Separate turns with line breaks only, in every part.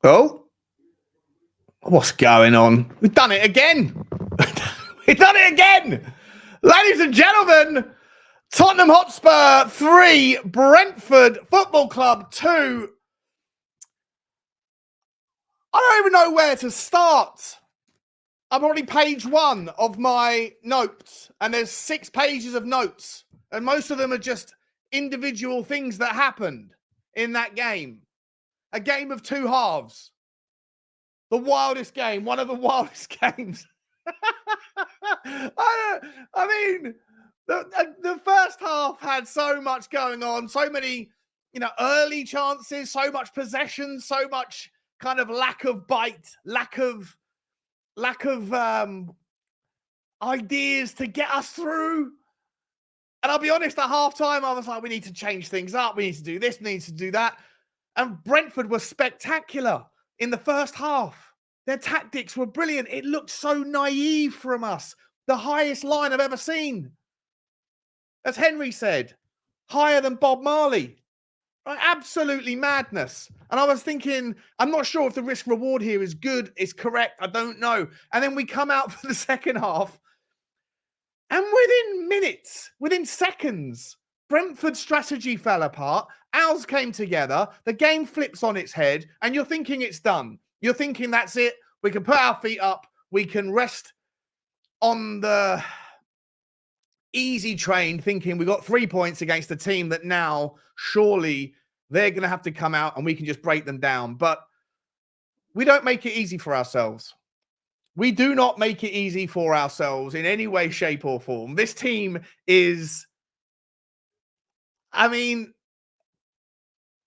Oh, what's going on? We've done it again. We've done it again. Ladies and gentlemen, Tottenham Hotspur 3, Brentford Football Club 2. I don't even know where to start. I'm already page 1 of my notes, and there's 6 pages of notes, and most of them are just individual things that happened in that game. A game of 2 halves. The wildest game, one of the wildest games. I mean, the first half had so much going on, so many, early chances, so much possession, so much kind of lack of bite, lack of ideas to get us through. And I'll be honest, at halftime, I was like, we need to change things up. We need to do this, we need to do that. And Brentford was spectacular in the first half. Their tactics were brilliant. It looked so naive from us. The highest line I've ever seen. As Henry said, higher than Bob Marley. Right? Absolutely madness. And I was thinking, I'm not sure if the risk reward here is good, is correct. I don't know. And then we come out for the second half. And within minutes, within seconds, Brentford's strategy fell apart. Ours came together. The game flips on its head. And you're thinking it's done. You're thinking that's it. We can put our feet up. We can rest on the easy train, thinking we got 3 points against a team that now surely they're going to have to come out and we can just break them down. But we don't make it easy for ourselves. We do not make it easy for ourselves in any way, shape, or form. This team is,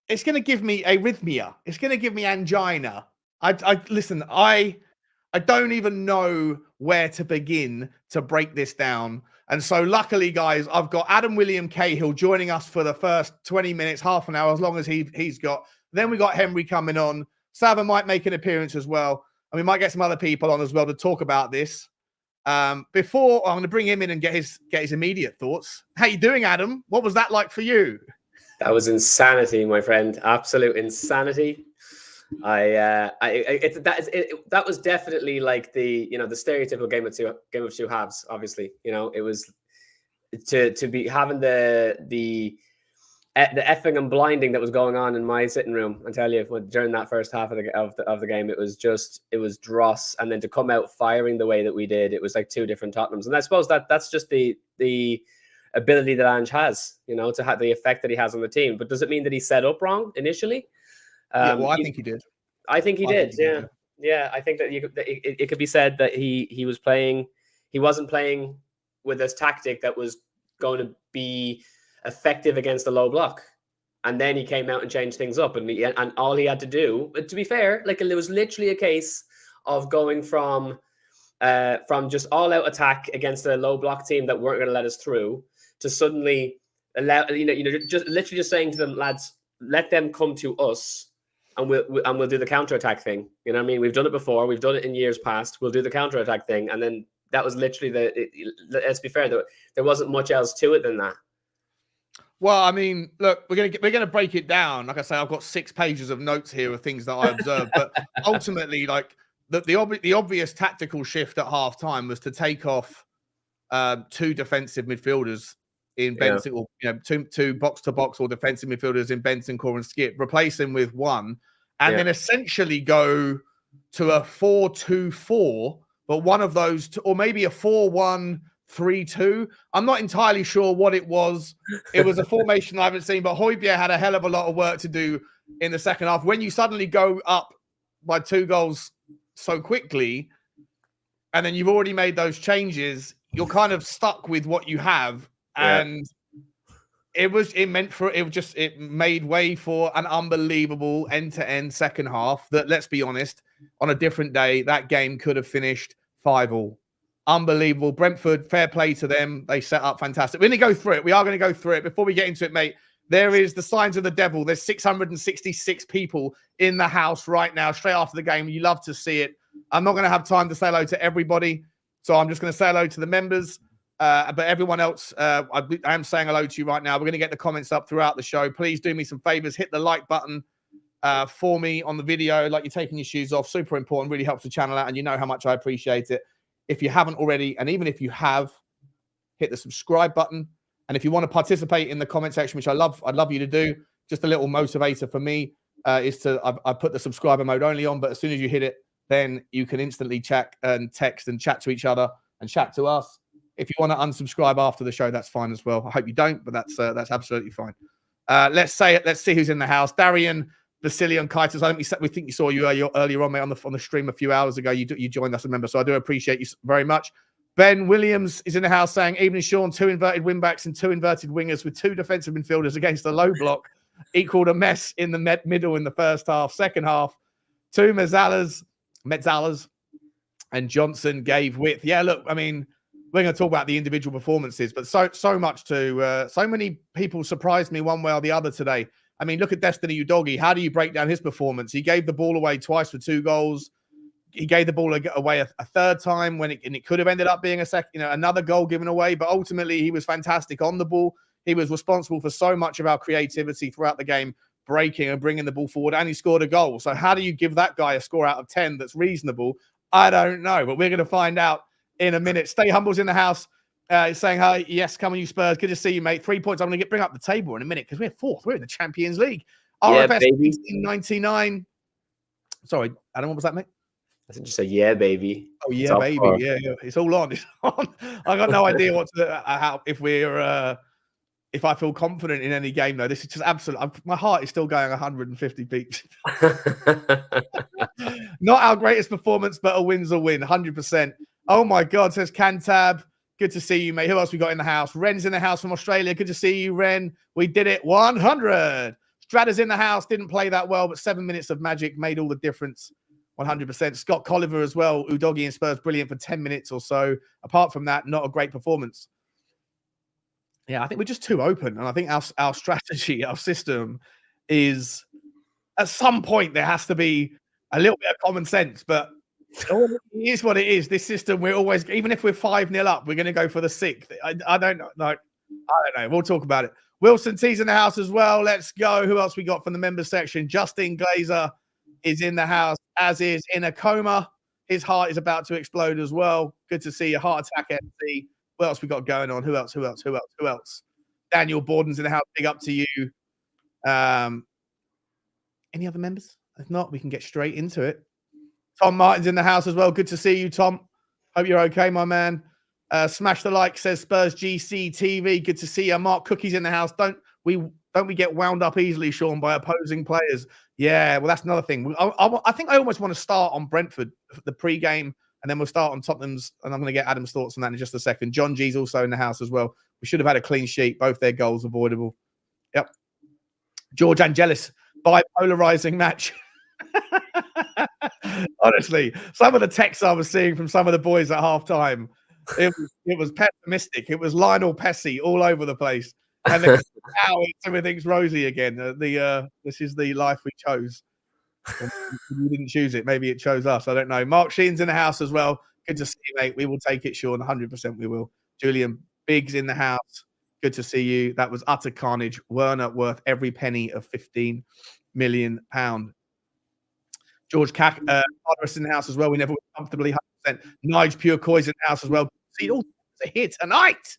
it's going to give me arrhythmia. It's going to give me angina. Listen, I don't even know where to begin to break this down. And so luckily, guys, I've got Adam William Cahill joining us for the first 20 minutes, half an hour, as long as he's got. Then we got Henry coming on. Sava might make an appearance as well. And we might get some other people on as well to talk about this. Before, I'm going to bring him in and get his immediate thoughts. How you doing, Adam? What was that like for you?
That was insanity, my friend. Absolute insanity. That was definitely like the stereotypical game of two halves. Obviously, it was to be having the effing and blinding that was going on in my sitting room. I tell you, during that first half of the game, it was dross, and then to come out firing the way that we did, it was like 2 different Tottenhams. And I suppose that's just the ability that Ange has, to have the effect that he has on the team. But does it mean that he set up wrong initially?
I think he did.
I think he did. Yeah. I think that it could be said that he wasn't playing with this tactic that was going to be effective against the low block, and then he came out and changed things up, and all he had to do, to be fair, like it was literally a case of going from just all out attack against a low block team that weren't going to let us through to suddenly allow just literally just saying to them, lads, let them come to us. And we'll do the counter-attack thing. You know what I mean? We've done it before. We've done it in years past. We'll do the counter-attack thing. And then that was literally let's be fair, there wasn't much else to it than that.
Well, look, we're gonna break it down. Like I say, I've got 6 pages of notes here of things that I observed. But ultimately, like the obvious tactical shift at halftime was to take off 2 defensive midfielders in Benson, or two box-to-box or defensive midfielders in Benson, Core, and Skip, replace him with one, and then essentially go to a 4-2-4, but one of those, or maybe a 4-1-3-2. I'm not entirely sure what it was. It was a formation I haven't seen, but Højbjerg had a hell of a lot of work to do in the second half. When you suddenly go up by 2 goals so quickly, and then you've already made those changes, you're kind of stuck with what you have. And it made way for an unbelievable end-to-end second half that, let's be honest, on a different day, that game could have finished 5-5. Unbelievable. Brentford, fair play to them. They set up fantastic. We're going to go through it. We are going to go through it. Before we get into it, mate, there is the signs of the devil. There's 666 people in the house right now, straight after the game. You love to see it. I'm not going to have time to say hello to everybody, so I'm just going to say hello to the members. But everyone else, I am saying hello to you right now. We're going to get the comments up throughout the show. Please do me some favors. Hit the like button. for me on the video, like you're taking your shoes off. Super important, really helps the channel out, and you know how much I appreciate it. If you haven't already, and even if you have, hit the subscribe button. And if you want to participate in the comment section, which I'd love you to do, just a little motivator for me is to, I put the subscriber mode only on, but as soon as you hit it, then you can instantly chat and text and chat to each other and chat to us. If you want to unsubscribe after the show, that's fine as well. I hope you don't, but that's absolutely fine. Let's see who's in the house. Darian, Vasilian, Kaitis. I think we think you saw you earlier on, mate, on the stream a few hours ago. You joined us, remember? So I do appreciate you very much. Ben Williams is in the house saying, evening, Sean, 2 inverted wing-backs and 2 inverted wingers with 2 defensive midfielders against a low block equaled a mess in the middle in the first half. Second half, 2 Metzalas and Johnson gave width. Yeah, look, I mean, we're going to talk about the individual performances, but so much to so many people surprised me one way or the other today. I mean, look at Destiny Udogie. How do you break down his performance? He gave the ball away twice for 2 goals. He gave the ball away a third time when it could have ended up being another goal given away. But ultimately, he was fantastic on the ball. He was responsible for so much of our creativity throughout the game, breaking and bringing the ball forward, and he scored a goal. So how do you give that guy a score out of 10 that's reasonable? I don't know, but we're going to find out in a minute. Stay Humble's in the house. Saying, hi, yes, come on, you Spurs. Good to see you, mate. 3 points. I'm going to bring up the table in a minute because we're 4th. We're in the Champions League.
Yeah,
RFS
baby.
1899. Sorry, Adam, what was that, mate?
I said just say, yeah, baby.
Oh, yeah, baby. Yeah, it's all on. It's on. I got no idea if I feel confident in any game, though. This is just absolute. My heart is still going 150 beats. Not our greatest performance, but a win's a win, 100%. Oh, my God, says Cantab. Good to see you, mate. Who else we got in the house? Ren's in the house from Australia. Good to see you, Ren. We did it. 100. Strata's in the house. Didn't play that well, but 7 minutes of magic made all the difference. 100%. Scott Colliver as well. Udogie and Spurs, brilliant for 10 minutes or so. Apart from that, not a great performance. Yeah, I think we're just too open. And I think our strategy, our system is at some point there has to be a little bit of common sense. But it is what it is. This system, we're always, even if we're 5-0 up, we're going to go for the 6th. I don't know. I don't know. We'll talk about it. Wilson T's in the house as well. Let's go. Who else we got from the members section? Justin Glazer is in the house, as is in a coma. His heart is about to explode as well. Good to see you. Heart attack MC. What else we got going on? Who else? Daniel Borden's in the house. Big up to you. Any other members? If not, we can get straight into it. Tom Martin's in the house as well. Good to see you, Tom. Hope you're okay, my man. Smash the like, says Spurs GC TV. Good to see you. Mark Cookie's in the house. Don't we get wound up easily, Sean, by opposing players? Yeah, well, that's another thing. I think I almost want to start on Brentford, the pre-game, and then we'll start on Tottenham's, and I'm going to get Adam's thoughts on that in just a second. John G's also in the house as well. We should have had a clean sheet. Both their goals avoidable. Yep. George Angelis, bipolarizing match. Honestly, some of the texts I was seeing from some of the boys at halftime, it was pessimistic. It was Lionel Pesci all over the place. And now everything's rosy again. This is the life we chose. We didn't choose it. Maybe it chose us. I don't know. Mark Sheen's in the house as well. Good to see you, mate. We will take it, Sean. 100% we will. Julian Biggs in the house. Good to see you. That was utter carnage. Werner worth every penny of £15 million. George Carter's in the house as well. We never went comfortably 100%. Nige Pure Coy's in the house as well. See, all here tonight.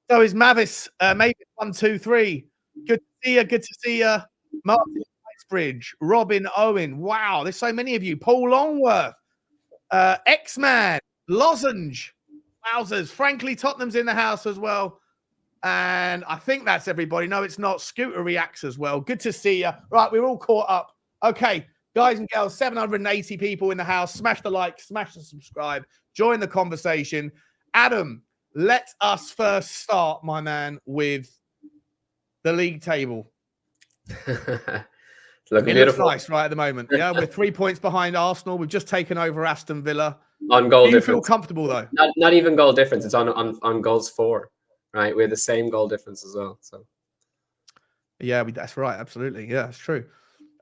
So is Mavis, maybe 1, 2, 3. Good to see you. Good to see you. Martin Bridge, Robin Owen. Wow, there's so many of you. Paul Longworth, X-Man, Lozenge, Wowzers. Frankly, Tottenham's in the house as well. And I think that's everybody. No, it's not. Scooter reacts as well. Good to see you. Right, we're all caught up. Okay, guys and girls, 780 people in the house. Smash the like, smash the subscribe, join the conversation. Adam, let us first start, my man, with the league table.
Looking beautiful.
Looks nice right at the moment. Yeah, we're 3 points behind Arsenal. We've just taken over Aston Villa.
On goal difference.
Do you feel comfortable though?
Not even goal difference. It's on goals for. Right, we have the same goal difference as well. So,
yeah, that's right. Absolutely, yeah, it's true.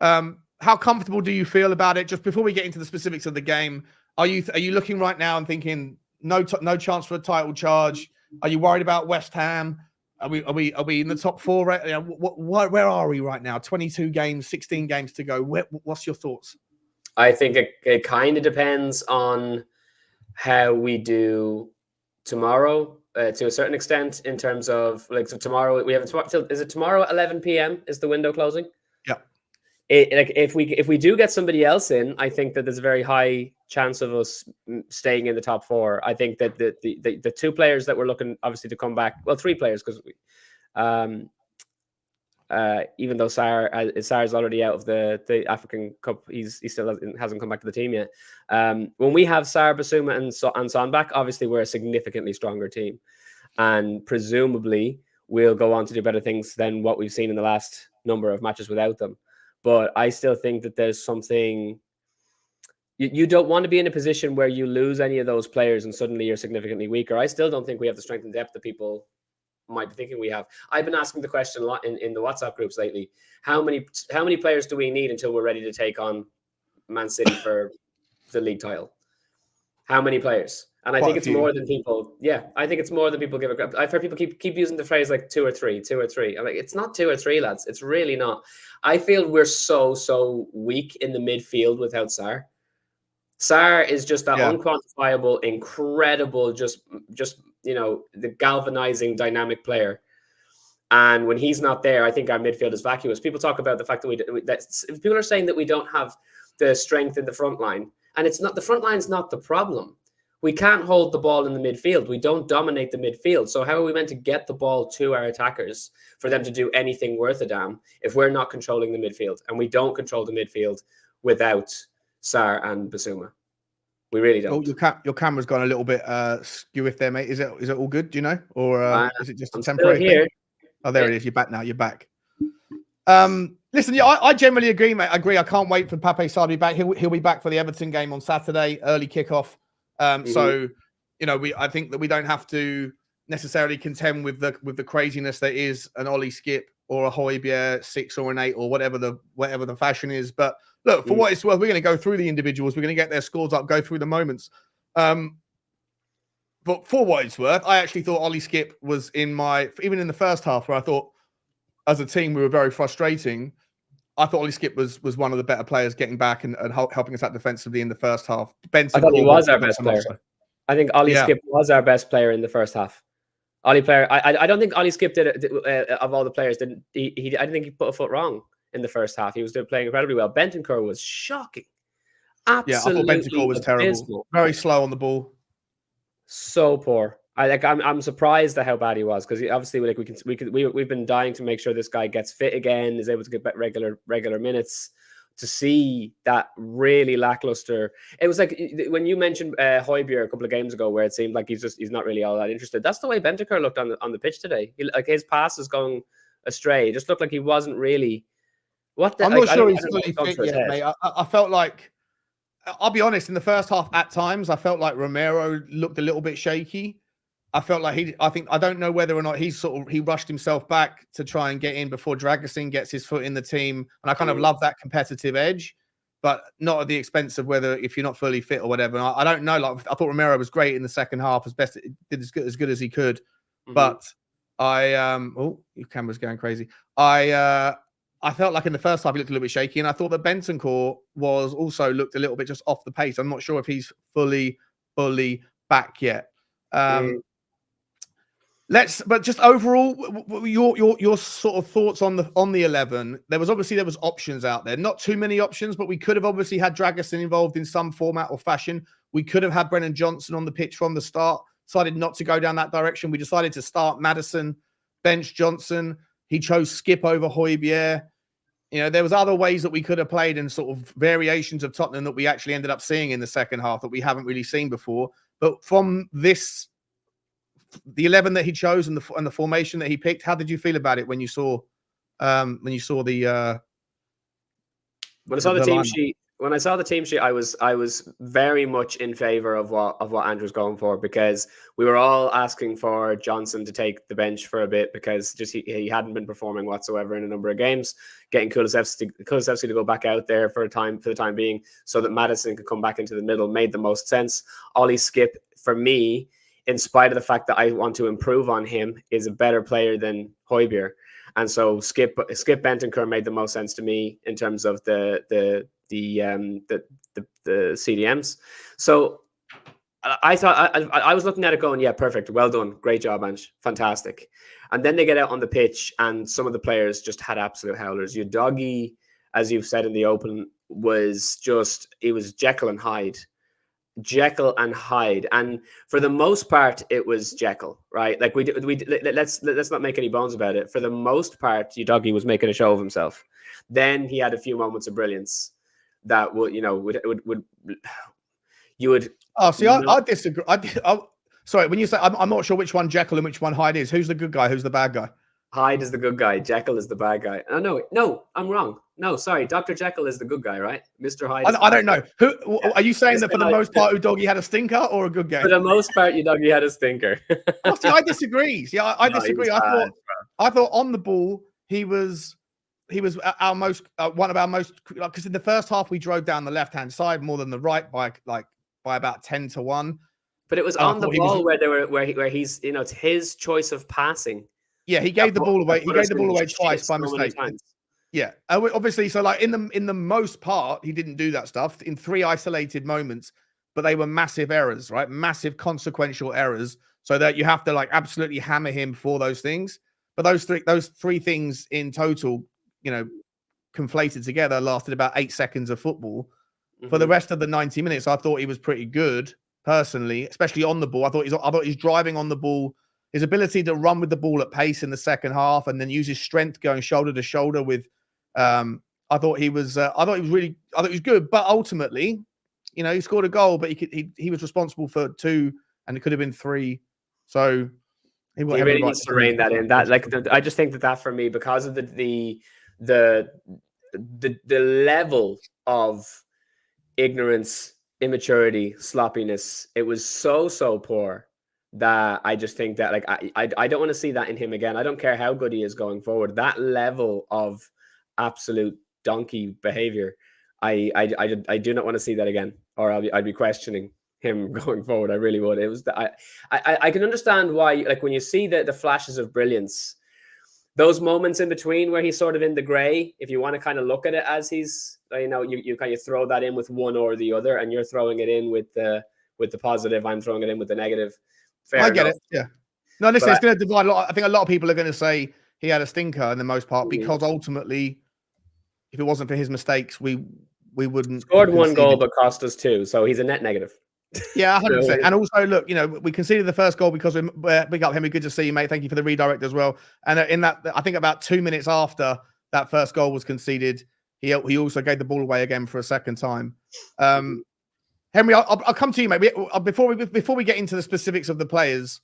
How comfortable do you feel about it? Just before we get into the specifics of the game, are you looking right now and thinking no chance for a title charge? Are you worried about West Ham? Are we in the top four? Right? Where are we right now? 22 games, 16 games to go. What's your thoughts?
I think it kind of depends on how we do tomorrow, to a certain extent, in terms of like, so tomorrow we have is it tomorrow at 11 p.m. is the window closing?
Yeah.
Like if we do get somebody else in, I think that there's a very high chance of us staying in the top four. I think that the two players that we're looking obviously to come back, well, three players, because even though Sarr's already out of the African Cup, he still hasn't come back to the team yet. When we have Sarr, Basuma, and Son back, obviously we're a significantly stronger team, and presumably we'll go on to do better things than what we've seen in the last number of matches without them. But I still think that there's something. You don't want to be in a position where you lose any of those players and suddenly you're significantly weaker. I still don't think we have the strength and depth that people might be thinking we have. I've been asking the question a lot in the WhatsApp groups lately. How many players do we need until we're ready to take on Man City for the league title? How many players? And I think it's more than people. Yeah, I think it's more than people give a crap. I've heard people keep using the phrase like two or three. I'm like, it's not 2 or 3, lads. It's really not. I feel we're so weak in the midfield without Sarr. Sarr is just that unquantifiable, incredible, just the galvanizing, dynamic player. And when he's not there, I think our midfield is vacuous. People talk about the fact that people are saying that we don't have the strength in the front line, and it's not. The front line's not the problem. We can't hold the ball in the midfield. We don't dominate the midfield. So how are we meant to get the ball to our attackers for them to do anything worth a damn if we're not controlling the midfield? And we don't control the midfield without Sarr and Basuma. We really don't.
Oh, your camera's gone a little bit skew if there, mate. Is it all good? Do you know, or is it just a temporary thing? Oh, there it is. You're back now. You're back. Listen, yeah, I generally agree, mate. I agree. I can't wait for Pape Sarr to be back. He'll be back for the Everton game on Saturday, early kickoff. So, I think that we don't have to necessarily contend with the craziness that is an Ollie Skip or a Højbjerg 6 or an 8 or whatever the fashion is. But look, for what it's worth, we're going to go through the individuals. We're going to get their scores up, go through the moments. But for what it's worth, I actually thought Ollie Skip was even in the first half, where I thought as a team we were very frustrating. I thought Ollie Skip was one of the better players getting back and helping us out defensively in the first half. Benson,
I thought he was our best player. I think Ollie Skip was our best player in the first half. I don't think Ollie Skip did of all the players. I don't think he put a foot wrong in the first half. He was playing incredibly well. Bentancur was shocking. Absolutely,
I thought Bentancur was terrible.
Abysmal.
Very slow on the ball.
So poor. I'm surprised at how bad he was, because obviously we've been dying to make sure this guy gets fit again, is able to get regular minutes. To see that really lackluster, it was like when you mentioned Højbjerg a couple of games ago, where it seemed like he's not really all that interested. That's the way Bentancur looked on the pitch today. His pass is going astray. It just looked like he wasn't really.
I'm not sure he's fully fit yet, mate. I felt like, I'll be honest, in the first half at times I felt like Romero looked a little bit shaky. I felt like I don't know whether or not he rushed himself back to try and get in before Dragusin gets his foot in the team. And I kind of love that competitive edge, but not at the expense of whether if you're not fully fit or whatever. And I don't know. Like, I thought Romero was great in the second half, did as good as he could. Mm-hmm. But your camera's going crazy. I felt like in the first half he looked a little bit shaky, and I thought that Bentancur looked a little bit just off the pace. I'm not sure if he's fully back yet. But just overall, your sort of thoughts on the 11. There was options out there, not too many options, but we could have obviously had Dragusin involved in some format or fashion. We could have had Brennan Johnson on the pitch from the start. Decided not to go down that direction. We decided to start Maddison, bench Johnson. He chose Skip over Højbjerg. There was other ways that we could have played, and sort of variations of Tottenham that we actually ended up seeing in the second half that we haven't really seen before. But from the 11 that he chose and the formation that he picked, how did you feel about it when you saw the
team sheet? When I saw the team sheet, I was very much in favor of what Andrew's going for, because we were all asking for Johnson to take the bench for a bit, because just he hadn't been performing whatsoever in a number of games. Getting Kulusevski to go back out there for the time being, so that Maddison could come back into the middle, made the most sense. Ollie Skip, for me, in spite of the fact that I want to improve on him, is a better player than Højbjerg. And so Skip Bentancur made the most sense to me in terms of the CDMs. So I thought I was looking at it going, yeah, perfect, well done, great job, Ange, fantastic. And then they get out on the pitch, and some of the players just had absolute howlers. Your doggy, as you've said in the open, was Jekyll and Hyde. Jekyll and Hyde, and for the most part, it was Jekyll, right? Like let's not make any bones about it. For the most part, Udogie was making a show of himself. Then he had a few moments of brilliance that would you would.
Oh, see, I disagree. Sorry, when you say I'm not sure which one Jekyll and which one Hyde is. Who's the good guy? Who's the bad guy?
Hyde is the good guy. Jekyll is the bad guy. Oh, no, I'm wrong. No, sorry. Dr. Jekyll is the good guy, right? Mr. Hyde.
I don't know. Who are you saying that for the most part, Udogie had a stinker or a good game?
For the most part, Udogie had a stinker.
Oh, see, I disagree. See, I disagree. I thought on the ball he was our most one of our most, because in the first half we drove down the left hand side more than the right by about 10-1.
But it was on the ball where he's it's his choice of passing.
Yeah, he gave the ball away. He gave the ball away twice by mistake. Yeah, obviously. So, like in the most part, he didn't do that stuff in 3 isolated moments, but they were massive errors, right? Massive consequential errors. So that you have to like absolutely hammer him for those things. But those three things in total, conflated together, lasted about 8 seconds of football. Mm-hmm. For the rest of the 90 minutes, I thought he was pretty good personally, especially on the ball. I thought he's driving on the ball. His ability to run with the ball at pace in the second half and then use his strength going shoulder to shoulder with, I thought he was good. But ultimately, he scored a goal, but he was responsible for 2, and it could have been 3. So
he really needs to rein that in. I just think that for me, because of the level of ignorance, immaturity, sloppiness, it was so poor. That I just think that I don't want to see that in him again. I don't care how good he is going forward. That level of absolute donkey behavior, I do not want to see that again, or I'd be questioning him going forward. I really would. It was I can understand why, like when you see the flashes of brilliance, those moments in between where he's sort of in the gray. If you want to kind of look at it as he's you kind of throw that in with one or the other, and you're throwing it in with the positive. I'm throwing it in with the negative.
I get it. Yeah. No, listen, it's going to divide a lot. I think a lot of people are going to say he had a stinker in the most part, because ultimately, if it wasn't for his mistakes, we wouldn't
scored 1 goal but cost us 2. So he's a net negative.
Yeah, 100%. And also, look, we conceded the first goal because we're big up Henry. Good to see you, mate. Thank you for the redirect as well. And in that, I think about 2 minutes after that first goal was conceded, he also gave the ball away again for a second time. Henry, I'll come to you, mate. Before we get into the specifics of the players,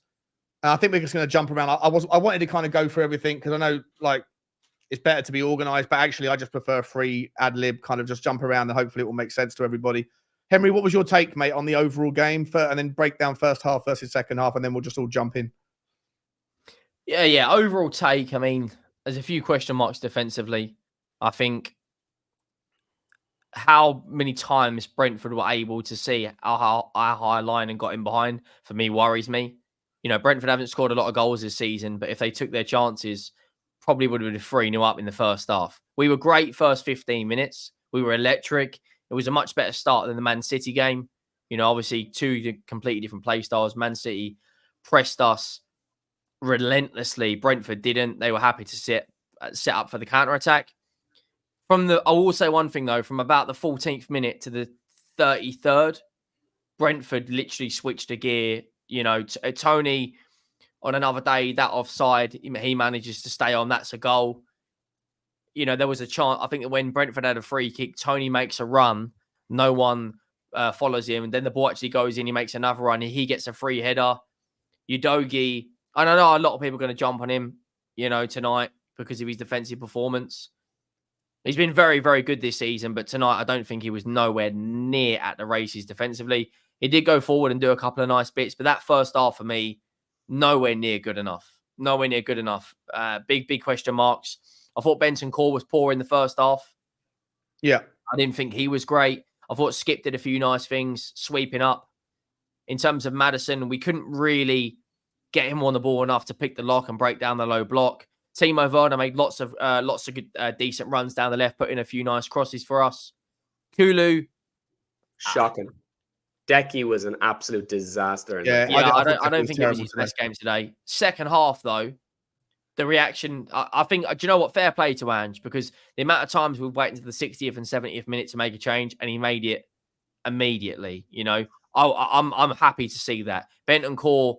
I think we're just going to jump around. I wanted to kind of go through everything because I know it's better to be organized, but actually I just prefer free ad lib, kind of just jump around, and hopefully it will make sense to everybody. Henry, what was your take, mate, on the overall game, and then break down first half versus second half, and then we'll just all jump in.
Yeah. Overall take. I mean, there's a few question marks defensively. I think how many times Brentford were able to see our high line and got in behind, for me, worries me. Brentford haven't scored a lot of goals this season, but if they took their chances, probably would have been 3-0 up in the first half. We were great first 15 minutes. We were electric. It was a much better start than the Man City game. Obviously 2 completely different play styles. Man City pressed us relentlessly. Brentford didn't. They were happy to set up for the counter-attack. I will say one thing, though. From about the 14th minute to the 33rd, Brentford literally switched a gear. Tony, on another day, that offside, he manages to stay on. That's a goal. There was a chance. I think that when Brentford had a free kick, Tony makes a run. No one follows him. And then the ball actually goes in. He makes another run. He gets a free header. Udogie, I don't know, a lot of people are going to jump on him, tonight because of his defensive performance. He's been very, very good this season, but tonight I don't think he was nowhere near at the races defensively. He did go forward and do a couple of nice bits, but that first half for me, nowhere near good enough. Nowhere near good enough. Big question marks. I thought Bentancur was poor in the first half.
Yeah.
I didn't think he was great. I thought Skip did a few nice things, sweeping up. in terms of Maddison, we couldn't really get him on the ball enough to pick the lock and break down the low block. Timo Werner made lots of good, decent runs down the left, put in a few nice crosses for us. Kulu,
shocking. Decky was an absolute disaster.
I don't think it was his best game today. Second half, though, the reaction, I think, do you know what? Fair play to Ange, because the amount of times we've waited until the 60th and 70th minute to make a change, and he made it immediately. You know, I'm happy to see that. Bentancur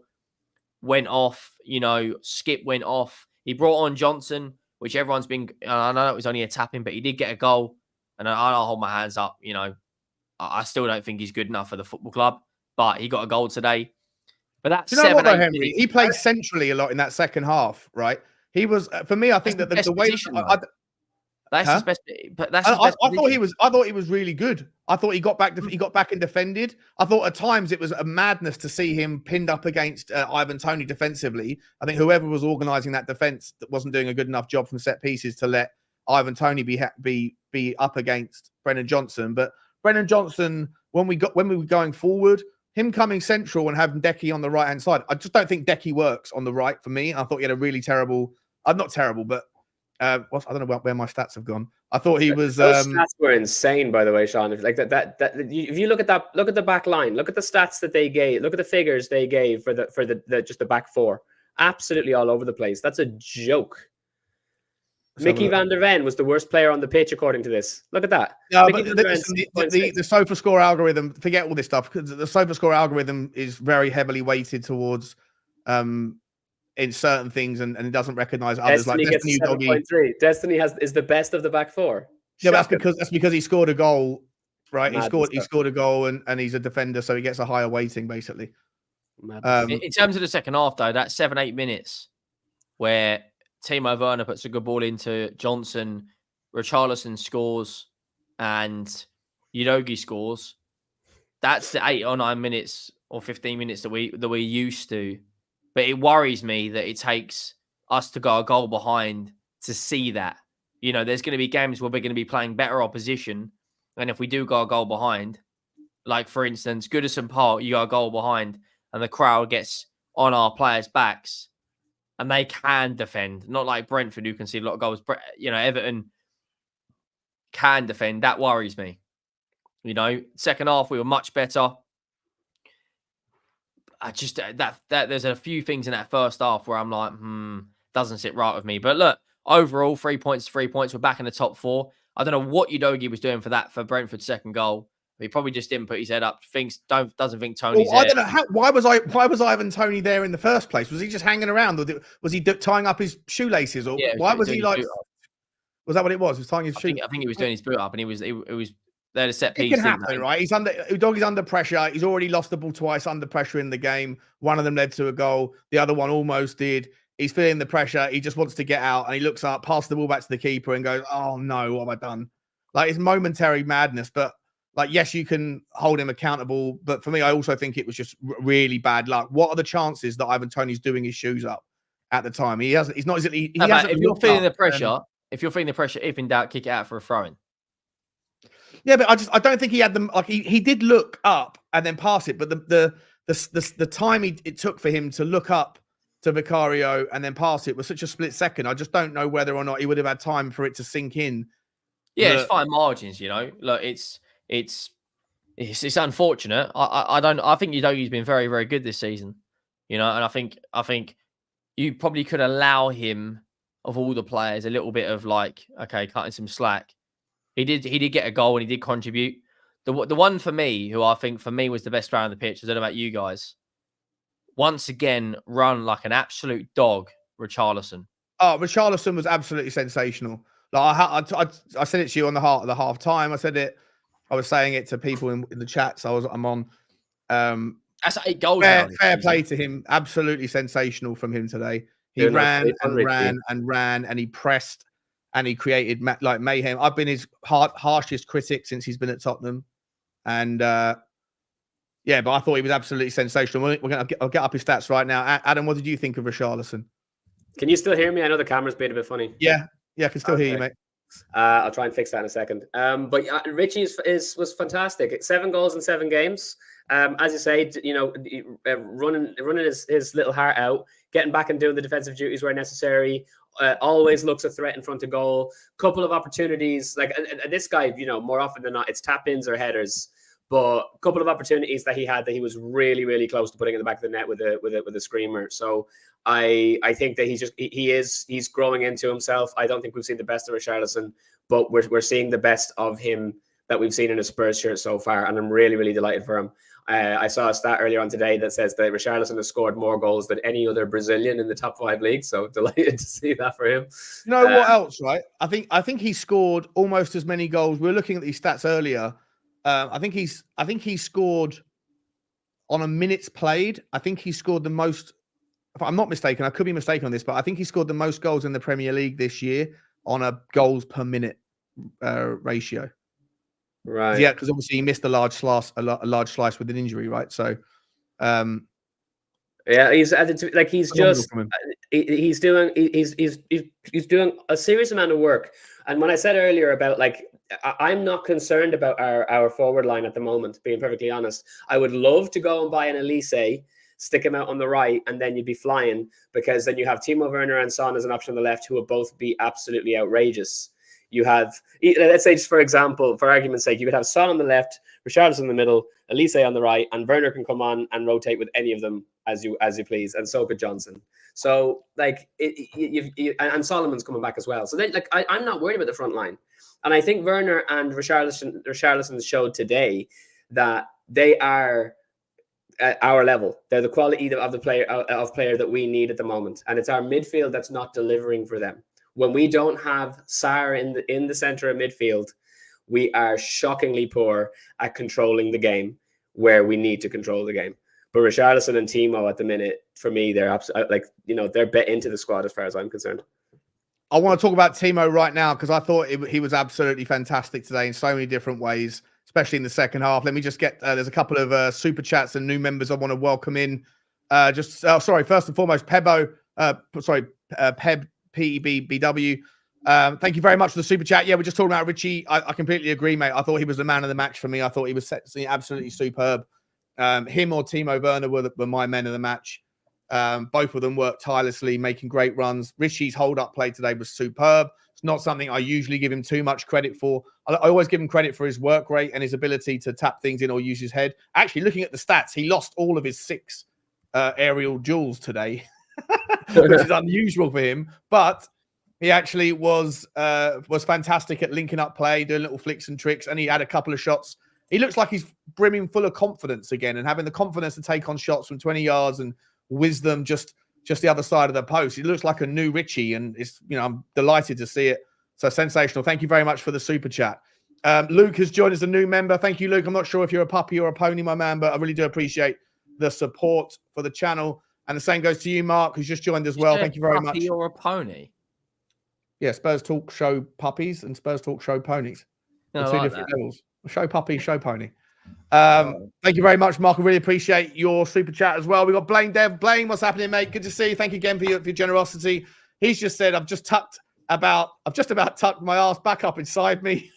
went off, you know, Skip went off. He brought on Johnson, which everyone's been, I know it was only a tapping, but he did get a goal. And I'll hold my hands up, you know, I still don't think he's good enough for the football club, but he got a goal today. But that's,
you know what, though, Henry? He played centrally a lot in that second half, right? He was, for me, I think that the way
that's his best. But that's
I thought he was really good. I thought he got back and defended. I thought at times it was a madness to see him pinned up against Ivan Toney defensively. I think whoever was organising that defence that wasn't doing a good enough job from set pieces to let Ivan Toney be up against Brennan Johnson. But Brennan Johnson, when we were going forward, him coming central and having Decky on the right hand side, I just don't think Decky works on the right for me. I thought he had a really terrible. Not terrible, but I don't know where my stats have gone. I thought he was.
Those stats were insane, by the way, Sean. If if you look at that, look at the back line, look at the stats that they gave, look at the figures they gave for just the back four. Absolutely all over the place. That's a joke. Mickey van der Ven was the worst player on the pitch, according to this. Look at that.
No, but the Sofa Score algorithm, forget all this stuff, because the Sofa Score algorithm is very heavily weighted towards in certain things, and it doesn't recognize others.
Destiny
like Destiny
gets 7.3. Destiny is the best of the back four.
Yeah, that's because he scored a goal, right? He scored a goal, and he's a defender, so he gets a higher weighting, basically.
In terms of the second half, though, that 7-8 minutes where Timo Werner puts a good ball into Johnson, Richarlison scores, and Udogie scores. That's the 8 or 9 minutes or 15 minutes that we're used to. But it worries me that it takes us to go a goal behind to see that. You know, there's going to be games where we're going to be playing better opposition. And if we do go a goal behind, like, for instance, Goodison Park, you go a goal behind and the crowd gets on our players' backs and they can defend. Not like Brentford, who can see a lot of goals. You know, Everton can defend. That worries me. You know, second half, we were much better. I just that there's a few things in that first half where I'm like, doesn't sit right with me. But look, overall, 3 points. We're back in the top 4. I don't know what Udogie was doing for Brentford's second goal. He probably just didn't put his head up. Doesn't think Tony's there.
I don't know why was Ivan Toney there in the first place? Was he just hanging around, or was he tying up his shoelaces, or why was he like? Was that what it was? He was tying his shoelaces.
I think he was doing his boot up, and it was. They had a set piece.
It can happen, right? Udogie's under pressure. He's already lost the ball twice under pressure in the game. One of them led to a goal. The other one almost did. He's feeling the pressure. He just wants to get out, and he looks up, passes the ball back to the keeper, and goes, "Oh no, what have I done?" Like, it's momentary madness, but like, yes, you can hold him accountable. But for me, I also think it was just really bad luck. What are the chances that Ivan Toney's doing his shoes up at the time? He's not.
If you're feeling the pressure, if in doubt, kick it out for a throw-in.
Yeah, but I don't think he had them. Like, he did look up and then pass it, but the time it took for him to look up to Vicario and then pass it was such a split second. I just don't know whether or not he would have had time for it to sink in.
Yeah, it's fine margins, you know. Look, it's unfortunate. I think Udogie's been very, very good this season, you know, and I think you probably could allow him, of all the players, a little bit of like, okay, cutting some slack. He did get a goal and he did contribute. The one for me, who I think for me was the best player on the pitch, I don't know about you guys, once again run like an absolute dog, Richarlison.
Oh, Richarlison was absolutely sensational. Like, I said it to you on the half time. I was saying it to people in the chats. I'm on.
That's 8 goals.
Fair play to him. Absolutely sensational from him today. He ran and ran, and he pressed, and he created like mayhem. I've been his harshest critic since he's been at Tottenham, and yeah, but I thought he was absolutely sensational. I'll get up his stats right now. Adam, what did you think of Richarlison?
Can you still hear me? I know the camera's being a bit funny.
Yeah, I can still hear you, mate.
I'll try and fix that in a second. But Richie was fantastic. 7 goals in 7 games. As you say, running his little heart out, getting back and doing the defensive duties where necessary. Always looks a threat in front of goal. Couple of opportunities, like this guy, more often than not, it's tap-ins or headers. But a couple of opportunities that he had that he was really, really close to putting in the back of the net with a screamer. So I think that he's growing into himself. I don't think we've seen the best of Richarlison, but we're seeing the best of him that we've seen in a Spurs shirt so far, and I'm really, really delighted for him. I saw a stat earlier on today that says that Richarlison has scored more goals than any other Brazilian in the top 5 leagues. So delighted to see that for him.
You know what else, right? I think he scored almost as many goals. We were looking at these stats earlier. I think he scored on a minutes played. I think he scored the most. If I'm not mistaken, I could be mistaken on this, but I think he scored the most goals in the Premier League this year on a goals per minute ratio.
Right.
Yeah, because obviously he missed a large slice with an injury, right? So,
yeah, he's added to he's doing a serious amount of work. And when I said earlier about I'm not concerned about our forward line at the moment, being perfectly honest. I would love to go and buy an Elise, stick him out on the right, and then you'd be flying, because then you have Timo Werner and Son as an option on the left, who will both be absolutely outrageous. You have, let's say, just for example, for argument's sake, you could have Son on the left, Richarlison in the middle, Elise on the right, and Werner can come on and rotate with any of them as you please, and so could Johnson. So and Solomon's coming back as well. So then, I'm not worried about the front line, and I think Werner and Richarlison showed today that they are at our level. They're the quality of the player that we need at the moment, and it's our midfield that's not delivering for them. When we don't have Sarr in the center of midfield, we are shockingly poor at controlling the game where we need to control the game. But Richarlison and Timo at the minute, for me, they're they're bet into the squad as far as I'm concerned.
I want to talk about Timo right now because I thought he was absolutely fantastic today in so many different ways, especially in the second half. Let me just get there's a couple of super chats and new members I want to welcome in. First and foremost, Peb PEBBW. Thank you very much for the super chat. Yeah, we're just talking about Richie. I completely agree, mate. I thought he was the man of the match for me. I thought he was absolutely superb. Him or Timo Werner were my men of the match. Both of them worked tirelessly, making great runs. Richie's hold-up play today was superb. It's not something I usually give him too much credit for. I always give him credit for his work rate and his ability to tap things in or use his head. Actually, looking at the stats, he lost all of his 6 aerial duels today. Which is unusual for him, but he actually was fantastic at linking up play, doing little flicks and tricks, and he had a couple of shots. He looks like he's brimming full of confidence again and having the confidence to take on shots from 20 yards and whiz them just the other side of the post. He looks like a new Richie, and I'm delighted to see it. So sensational. Thank you very much for the super chat. Luke has joined as a new member. Thank you, Luke. I'm not sure if you're a puppy or a pony, my man, but I really do appreciate the support for the channel. And the same goes to you, Mark, who's just joined as well. Thank you very much.
Puppy or a pony?
Yeah, Spurs Talk Show puppies and Spurs Talk Show ponies.
No,
two different levels. Show puppy, show pony. Thank you very much, Mark. I really appreciate your super chat as well. We got Blaine Dev. Blaine, what's happening, mate? Good to see you. Thank you again for your generosity. He's just said, I've just about tucked my ass back up inside me.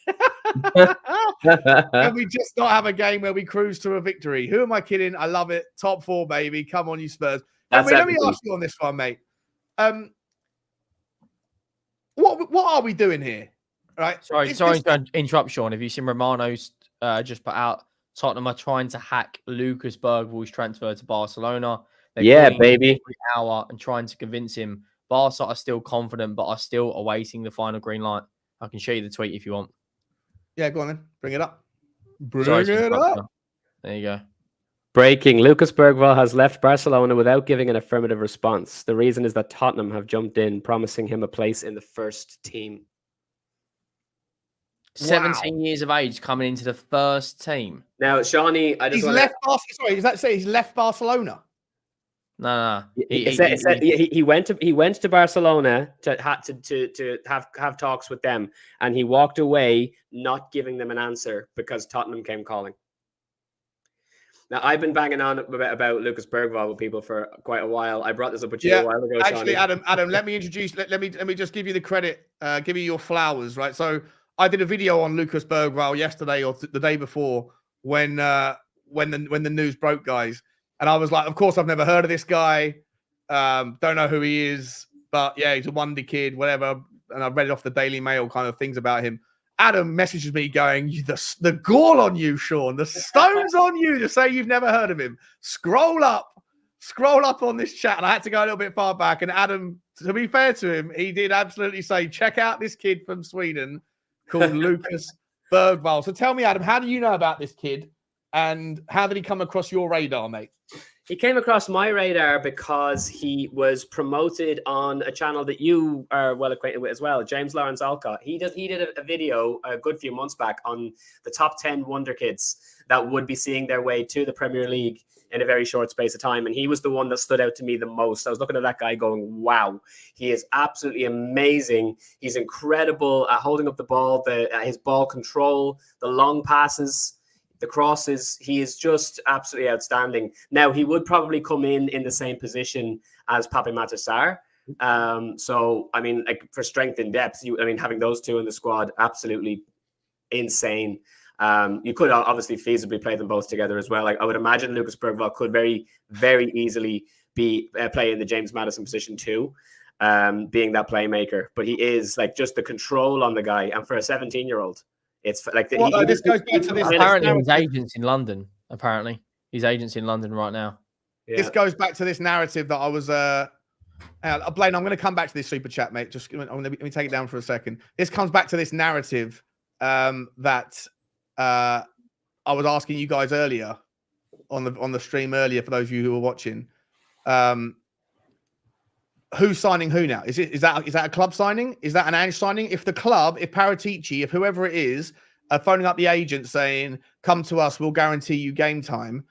And we just not have a game where we cruise to a victory. Who am I kidding? I love it. Top 4, baby. Come on, you Spurs. Let me ask you on this one, mate. What are we doing here? Right.
Sorry to interrupt, Sean. Have you seen Romano's just put out? Tottenham are trying to hack Lucas Bergwall's transfer to Barcelona.
They're baby.
Every hour and trying to convince him. Barca are still confident, but are still awaiting the final green light. I can show you the tweet if you want.
Yeah, go on then. Bring it up.
There you go.
Breaking. Lucas Bergwall has left Barcelona without giving an affirmative response. The reason is that Tottenham have jumped in, promising him a place in the first team.
17 years of age coming into the first team.
Now, Shawnee,
he's left Barcelona?
No.
He went to Barcelona to have talks with them, and he walked away not giving them an answer because Tottenham came calling. Now, I've been banging on about Lucas Bergwall with people for quite a while. I brought this up with you a while ago,
actually,
Shawnee.
Adam, let me just give you the credit, give you your flowers, right? So I did a video on Lucas Bergwall yesterday or the day before when when the news broke, guys. And I was like, of course, I've never heard of this guy. Don't know who he is, but yeah, he's a wonder kid, whatever. And I read it off the Daily Mail kind of things about him. Adam messages me going, the gall on you, Sean, the stones on you to say you've never heard of him. Scroll up on this chat. And I had to go a little bit far back. And Adam, to be fair to him, he did absolutely say, check out this kid from Sweden called Lucas Bergvall. So tell me, Adam, how do you know about this kid? And how did he come across your radar, mate?
He came across my radar because he was promoted on a channel that you are well acquainted with as well, James Lawrence Alcott. He did a video a good few months back on the top 10 wonder kids that would be seeing their way to the Premier League in a very short space of time. And he was the one that stood out to me the most. I was looking at that guy going, wow, he is absolutely amazing. He's incredible at holding up the ball, his ball control, the long passes, the crosses. He is just absolutely outstanding. Now, he would probably come in the same position as Pape Matar Sarr. So, I mean, like for strength and depth, having those two in the squad, absolutely insane. You could obviously feasibly play them both together as well. Like I would imagine Lucas Bergvall could very, very easily be playing the James Maddison position too, being that playmaker. But he is like just the control on the guy. And for a 17-year-old, it's like
this goes back to this.
Apparently, his agent's in London. Apparently, his agent's in London right now.
Yeah. This goes back to this narrative that I was. Blaine, I'm going to come back to this super chat, mate. Just let me take it down for a second. This comes back to this narrative that I was asking you guys earlier on the stream earlier. For those of you who were watching, who's signing who now? Is that a club signing? Is that an Ange signing? If the club, if Paratici, if whoever it is, are phoning up the agent saying, "Come to us, we'll guarantee you game time,"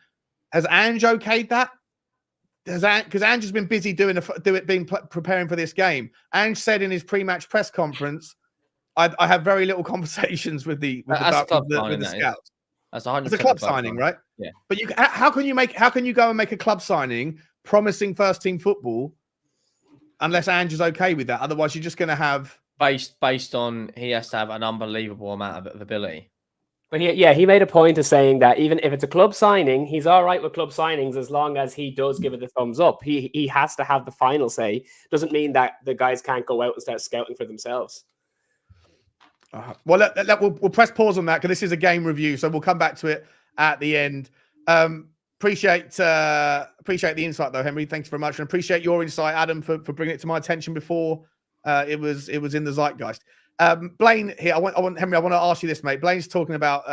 has Ange okayed that? Because Ange has been busy preparing for this game. Ange said in his pre-match press conference, "I have very little conversations with the scouts."
That's 100%.
It's a club signing, right?
Yeah.
But how can you go and make a club signing promising first team football unless Ange is okay with that? Otherwise, you're just going to have
based on he has to have an unbelievable amount of ability.
But he made a point of saying that even if it's a club signing, he's all right with club signings as long as he does give it the thumbs up. He has to have the final say. Doesn't mean that the guys can't go out and start scouting for themselves.
Well, we'll press pause on that because this is a game review, so we'll come back to it at the end. Appreciate the insight though, Henry. Thanks very much, and appreciate your insight, Adam, for bringing it to my attention before it was in the zeitgeist. Blaine here, I want Henry. I want to ask you this, mate. Blaine's talking about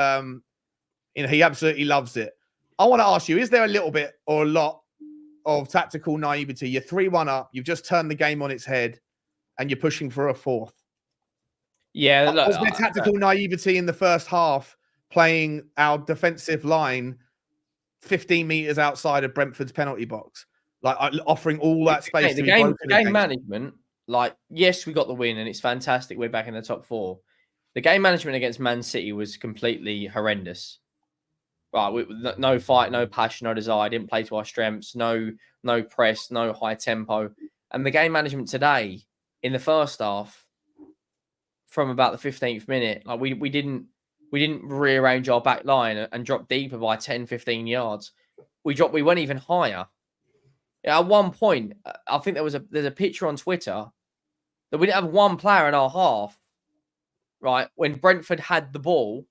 he absolutely loves it. I want to ask you: is there a little bit or a lot of tactical naivety? You're 3-1 up. You've just turned the game on its head, and you're pushing for a fourth.
Yeah, look,
was there tactical naivety in the first half, playing our defensive line 15 meters outside of Brentford's penalty box, like offering all that space?
The game management, like, yes, we got the win and it's fantastic. We're back in the top 4. The game management against Man City was completely horrendous. Right, no fight, no passion, no desire. Didn't play to our strengths. No press, no high tempo. And the game management today in the first half, from about the 15th minute, like we didn't rearrange our back line and drop deeper by 10, 15 yards. We went even higher. At one point, I think there's a picture on Twitter that we didn't have one player in our half, right? When Brentford had the ball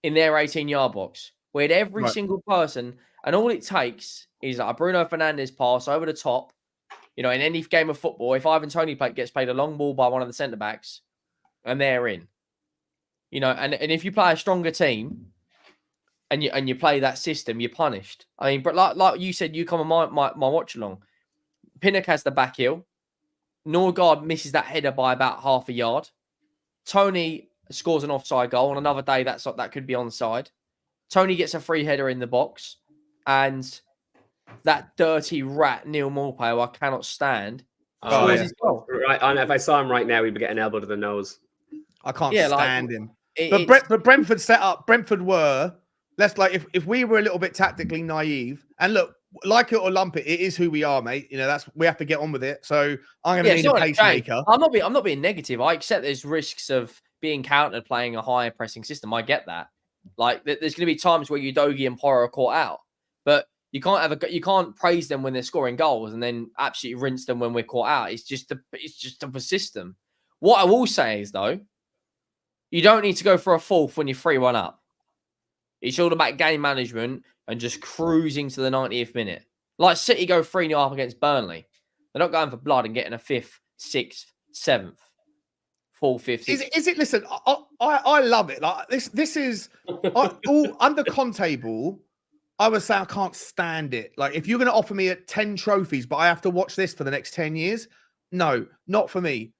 in their 18-yard box. We had every single person, and all it takes is like a Bruno Fernandes pass over the top. In any game of football, if Ivan Toney gets played a long ball by one of the centre-backs, and they're in. And if you play a stronger team and you play that system, you're punished. I mean, but like you said, you come on my watch along. Pinnock has the back heel. Norgard misses that header by about half a yard. Toney scores an offside goal. On another day, that could be onside. Toney gets a free header in the box. And that dirty rat, Neil Maupay, who I cannot stand, scores his goal.
Right, and if I saw him right now, he'd be getting elbow to the nose.
I can't stand him. But Brentford set up. Brentford were if we were a little bit tactically naive, and look, like it or lump it, it is who we are, mate. We have to get on with it. So I'm going to need a pacemaker.
I'm not being negative. I accept there's risks of being countered playing a higher pressing system. I get that, Like there's going to be times where Udogie and Porro are caught out, but you can't praise them when they're scoring goals and then absolutely rinse them when we're caught out. It's just to persist them. What I will say is though, you don't need to go for a fourth when you're 3-1 up. It's all about game management and just cruising to the 90th minute. Like City go 3-0 up against Burnley. They're not going for blood and getting a 5th, 6th, 7th, 4th, 5th.
Is it? Listen, I love it. Like this is all under Conte ball. I would say I can't stand it. Like if you're going to offer me 10 trophies, but I have to watch this for the next 10 years, no, not for me.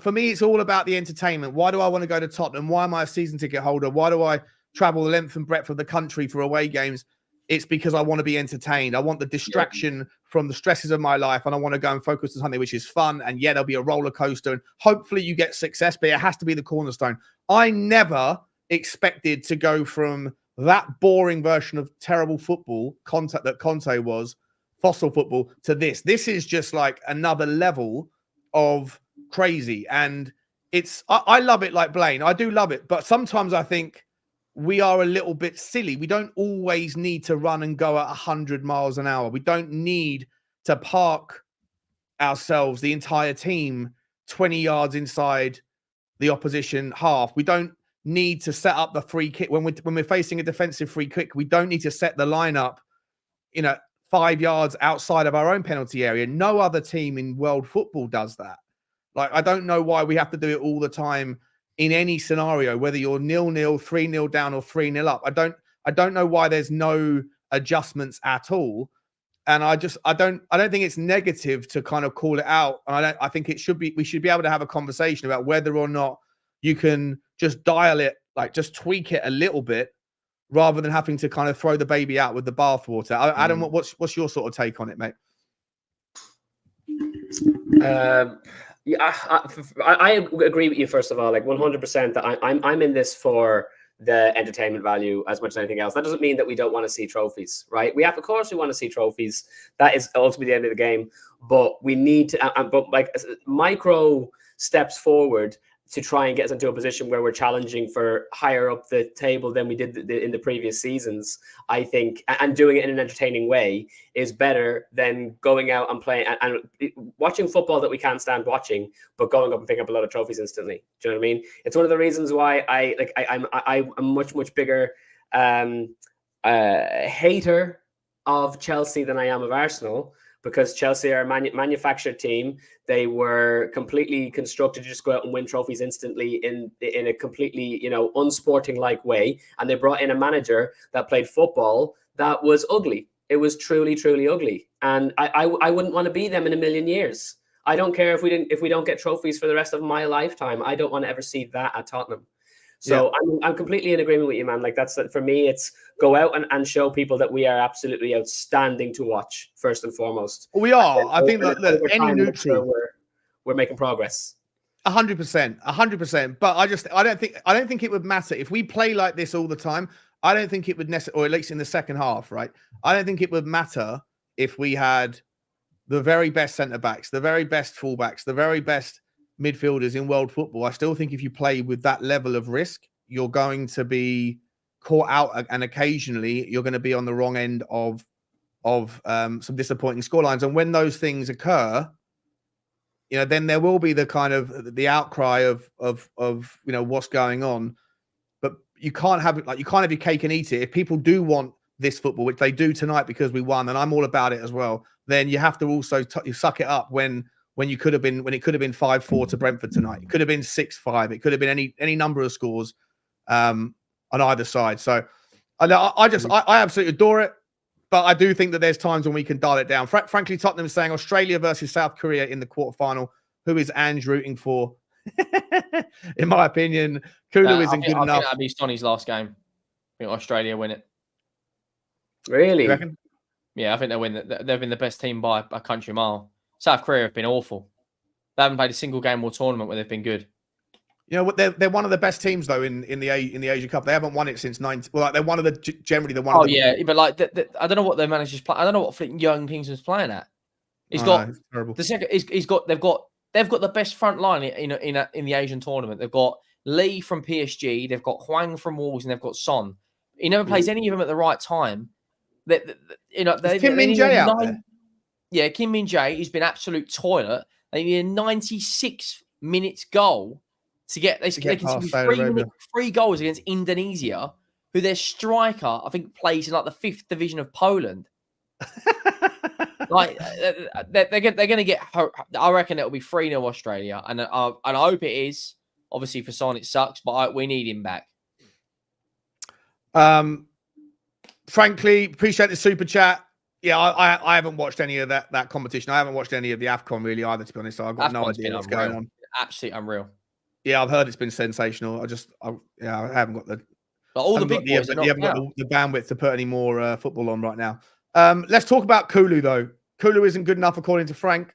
For me, it's all about the entertainment. Why do I want to go to Tottenham? Why am I a season ticket holder? Why do I travel the length and breadth of the country for away games? It's because I want to be entertained. I want the distraction from the stresses of my life, and I want to go and focus on something which is fun. And yeah, there'll be a roller coaster, and hopefully you get success, but it has to be the cornerstone. I never expected to go from that boring version of terrible football that Conte was, fossil football, to this. This is just like another level of crazy. And I love it like Blaine. I do love it. But sometimes I think we are a little bit silly. We don't always need to run and go at 100 miles an hour. We don't need to park ourselves, the entire team, 20 yards inside the opposition half. We don't need to set up the free kick when we're facing a defensive free kick. We don't need to set the lineup, 5 yards outside of our own penalty area. No other team in world football does that. Like, I don't know why we have to do it all the time in any scenario, whether you're 0-0, 3-0 down, or 3-0 up. I don't know why there's no adjustments at all. And I don't think it's negative to kind of call it out. And I think we should be able to have a conversation about whether or not you can just dial it, like just tweak it a little bit, rather than having to kind of throw the baby out with the bathwater. Adam, what's your sort of take on it, mate?
Yeah, I agree with you. First of all, like 100%, that I'm in this for the entertainment value as much as anything else. That doesn't mean that we don't want to see trophies, right? Of course, we want to see trophies. That is ultimately the end of the game. But we need to, but like micro steps forward to try and get us into a position where we're challenging for higher up the table than we did in the previous seasons, I think, and doing it in an entertaining way is better than going out and playing and watching football that we can't stand watching, but going up and picking up a lot of trophies instantly. Do you know what I mean? It's one of the reasons why I'm a much bigger hater of Chelsea than I am of Arsenal, because Chelsea are a manufactured team. They were completely constructed to just go out and win trophies instantly in a completely, unsporting-like way. And they brought in a manager that played football that was ugly. It was truly, truly ugly. And I wouldn't want to be them in a million years. I don't care if we don't get trophies for the rest of my lifetime. I don't want to ever see that at Tottenham. So yeah. I'm completely in agreement with you, man. Like that's, for me, it's go out and show people that we are absolutely outstanding to watch, first and foremost.
We are. I think that any neutral,
we're making progress.
100%. But I don't think it would matter if we play like this all the time. I don't think it would necessarily, or at least in the second half, right? I don't think it would matter if we had the very best centre backs, the very best fullbacks, the very best midfielders in world football. I still think if you play with that level of risk, you're going to be caught out, and occasionally you're going to be on the wrong end of some disappointing scorelines. And when those things occur, then there will be the kind of the outcry of what's going on. But you can't have it, like, you can't have your cake and eat it. If people do want this football, which they do tonight because we won, and I'm all about it as well, then you have to also you suck it up when it could have been 5-4 to Brentford tonight. It could have been 6-5. It could have been any number of scores on either side. So I absolutely adore it, but I do think that there's times when we can dial it down. Frankly, Tottenham is saying Australia versus South Korea in the quarterfinal. Who is Ange rooting for? In my opinion, Kulu isn't good enough. I think
that'd be Sonny's last game. I think Australia win it.
Really?
You reckon?
Yeah, I think they'll win. They've been the best team by a country mile. South Korea have been awful. They haven't played a single game or tournament where they've been good.
You know what? They're one of the best teams though in the Asia Cup. They haven't won it since 90. Well, like they're one of the generally the one.
Oh yeah, but like I don't know what their managers play. I don't know what Young Kingsman's playing at. He's got
terrible.
The second. They've got the best front line in the Asian tournament. They've got Lee from PSG. They've got Hwang from Wolves, and they've got Son. He never plays any of them at the right time.
Is Kim Min Jae out there?
Yeah, Kim Min Jae, he's been absolute toilet. They need a 96 minutes goal to get. They can see 3 goals against Indonesia, who their striker, I think, plays in like the 5th division of Poland. Like they're going to get. I reckon it'll be 3-0 Australia, and I hope it is. Obviously, for Son, it sucks, but we need him back.
Frankly, appreciate the super chat. Yeah, I haven't watched any of that competition. I haven't watched any of the AFCON really either, to be honest. So I've got no idea what's going on.
Absolutely unreal.
Yeah, I've heard it's been sensational. I haven't got the.
But all the big boys
you haven't got the bandwidth to put any more football on right now. Let's talk about Kulu though. Kulu isn't good enough according to Frank.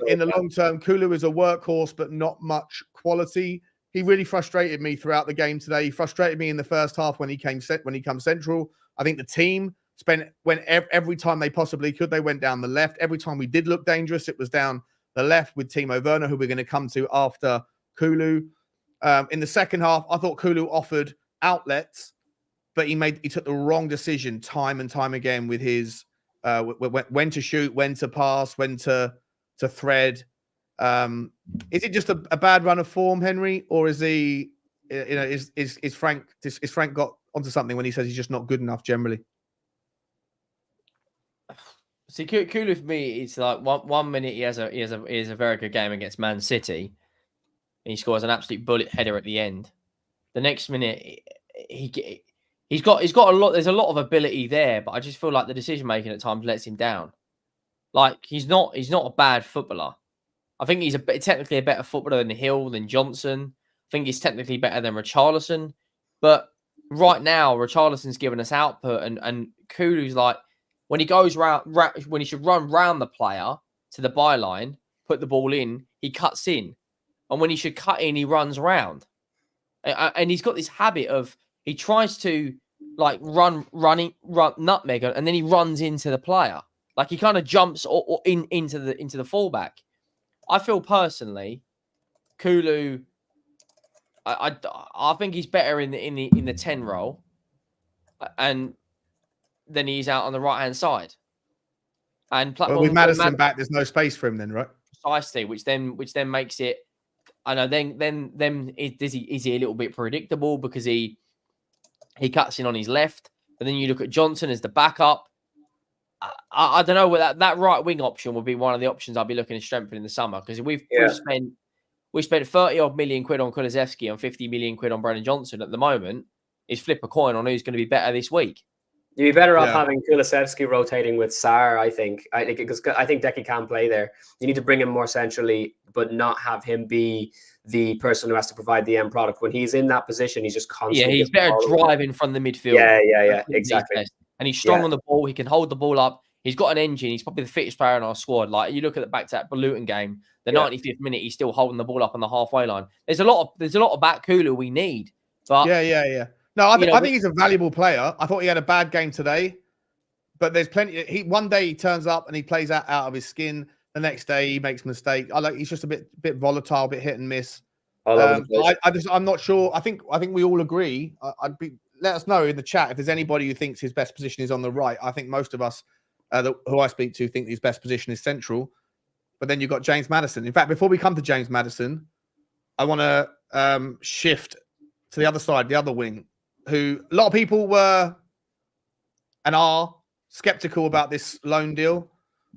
In the long term, Kulu is a workhorse, but not much quality. He really frustrated me throughout the game today. He frustrated me in the first half when he comes central. I think the team went every time they possibly could. They went down the left. Every time we did look dangerous, it was down the left with Timo Werner, who we're going to come to after Kulu. In the second half, I thought Kulu offered outlets, but he took the wrong decision time and time again with his when to shoot, when to pass, when to thread. Is it just a bad run of form, Henry, or is he? Is Frank got onto something when he says he's just not good enough generally?
See, Kulu for me, it's like one minute he has a very good game against Man City, and he scores an absolute bullet header at the end. The next minute, he's got a lot. There's a lot of ability there, but I just feel like the decision making at times lets him down. Like he's not a bad footballer. I think he's technically a better footballer than Hill, than Johnson. I think he's technically better than Richarlison. But right now, Richarlison's given us output, and Kulu's like, when he goes when he should run round the player to the byline, put the ball in, he cuts in. And when he should cut in, he runs round. And he's got this habit of, he tries to like run nutmeg, and then he runs into the player. Like he kind of jumps into the fullback. I feel personally, Kulu, I think he's better in the 10 role, and then he's out on the right hand side. And
with Maddison back, there's no space for him then, right?
Precisely, which then makes it. I know. Then is he a little bit predictable because he cuts in on his left, but then you look at Johnson as the backup. I don't know whether that right wing option would be one of the options I'll be looking to strengthen in the summer, because we've spent 30 odd million quid on Kulusevski and 50 million quid on Brennan Johnson at the moment. Is flip a coin on who's going to be better this week.
You'd be better off having Kulusevski rotating with Sarr, I think. Because I think Decky can play there. You need to bring him more centrally, but not have him be the person who has to provide the end product. When he's in that position, he's just constantly.
Yeah, he's better driving from the midfield.
Yeah, exactly.
And he's strong on the ball. He can hold the ball up. He's got an engine. He's probably the fittest player in our squad. Like you look at back to that Luton game, the 95th minute, he's still holding the ball up on the halfway line. There's a lot of back Kulu we need. But
yeah. No, I think he's a valuable player. I thought he had a bad game today, but there's plenty. One day he turns up and he plays out of his skin. The next day he makes a mistake. He's just a bit volatile, a bit hit and miss. I'm not sure. I think we all agree. Let us know in the chat if there's anybody who thinks his best position is on the right. I think most of us who I speak to think his best position is central. But then you've got James Maddison. In fact, before we come to James Maddison, I want to shift to the other side, the other wing, who a lot of people were and are skeptical about this loan deal,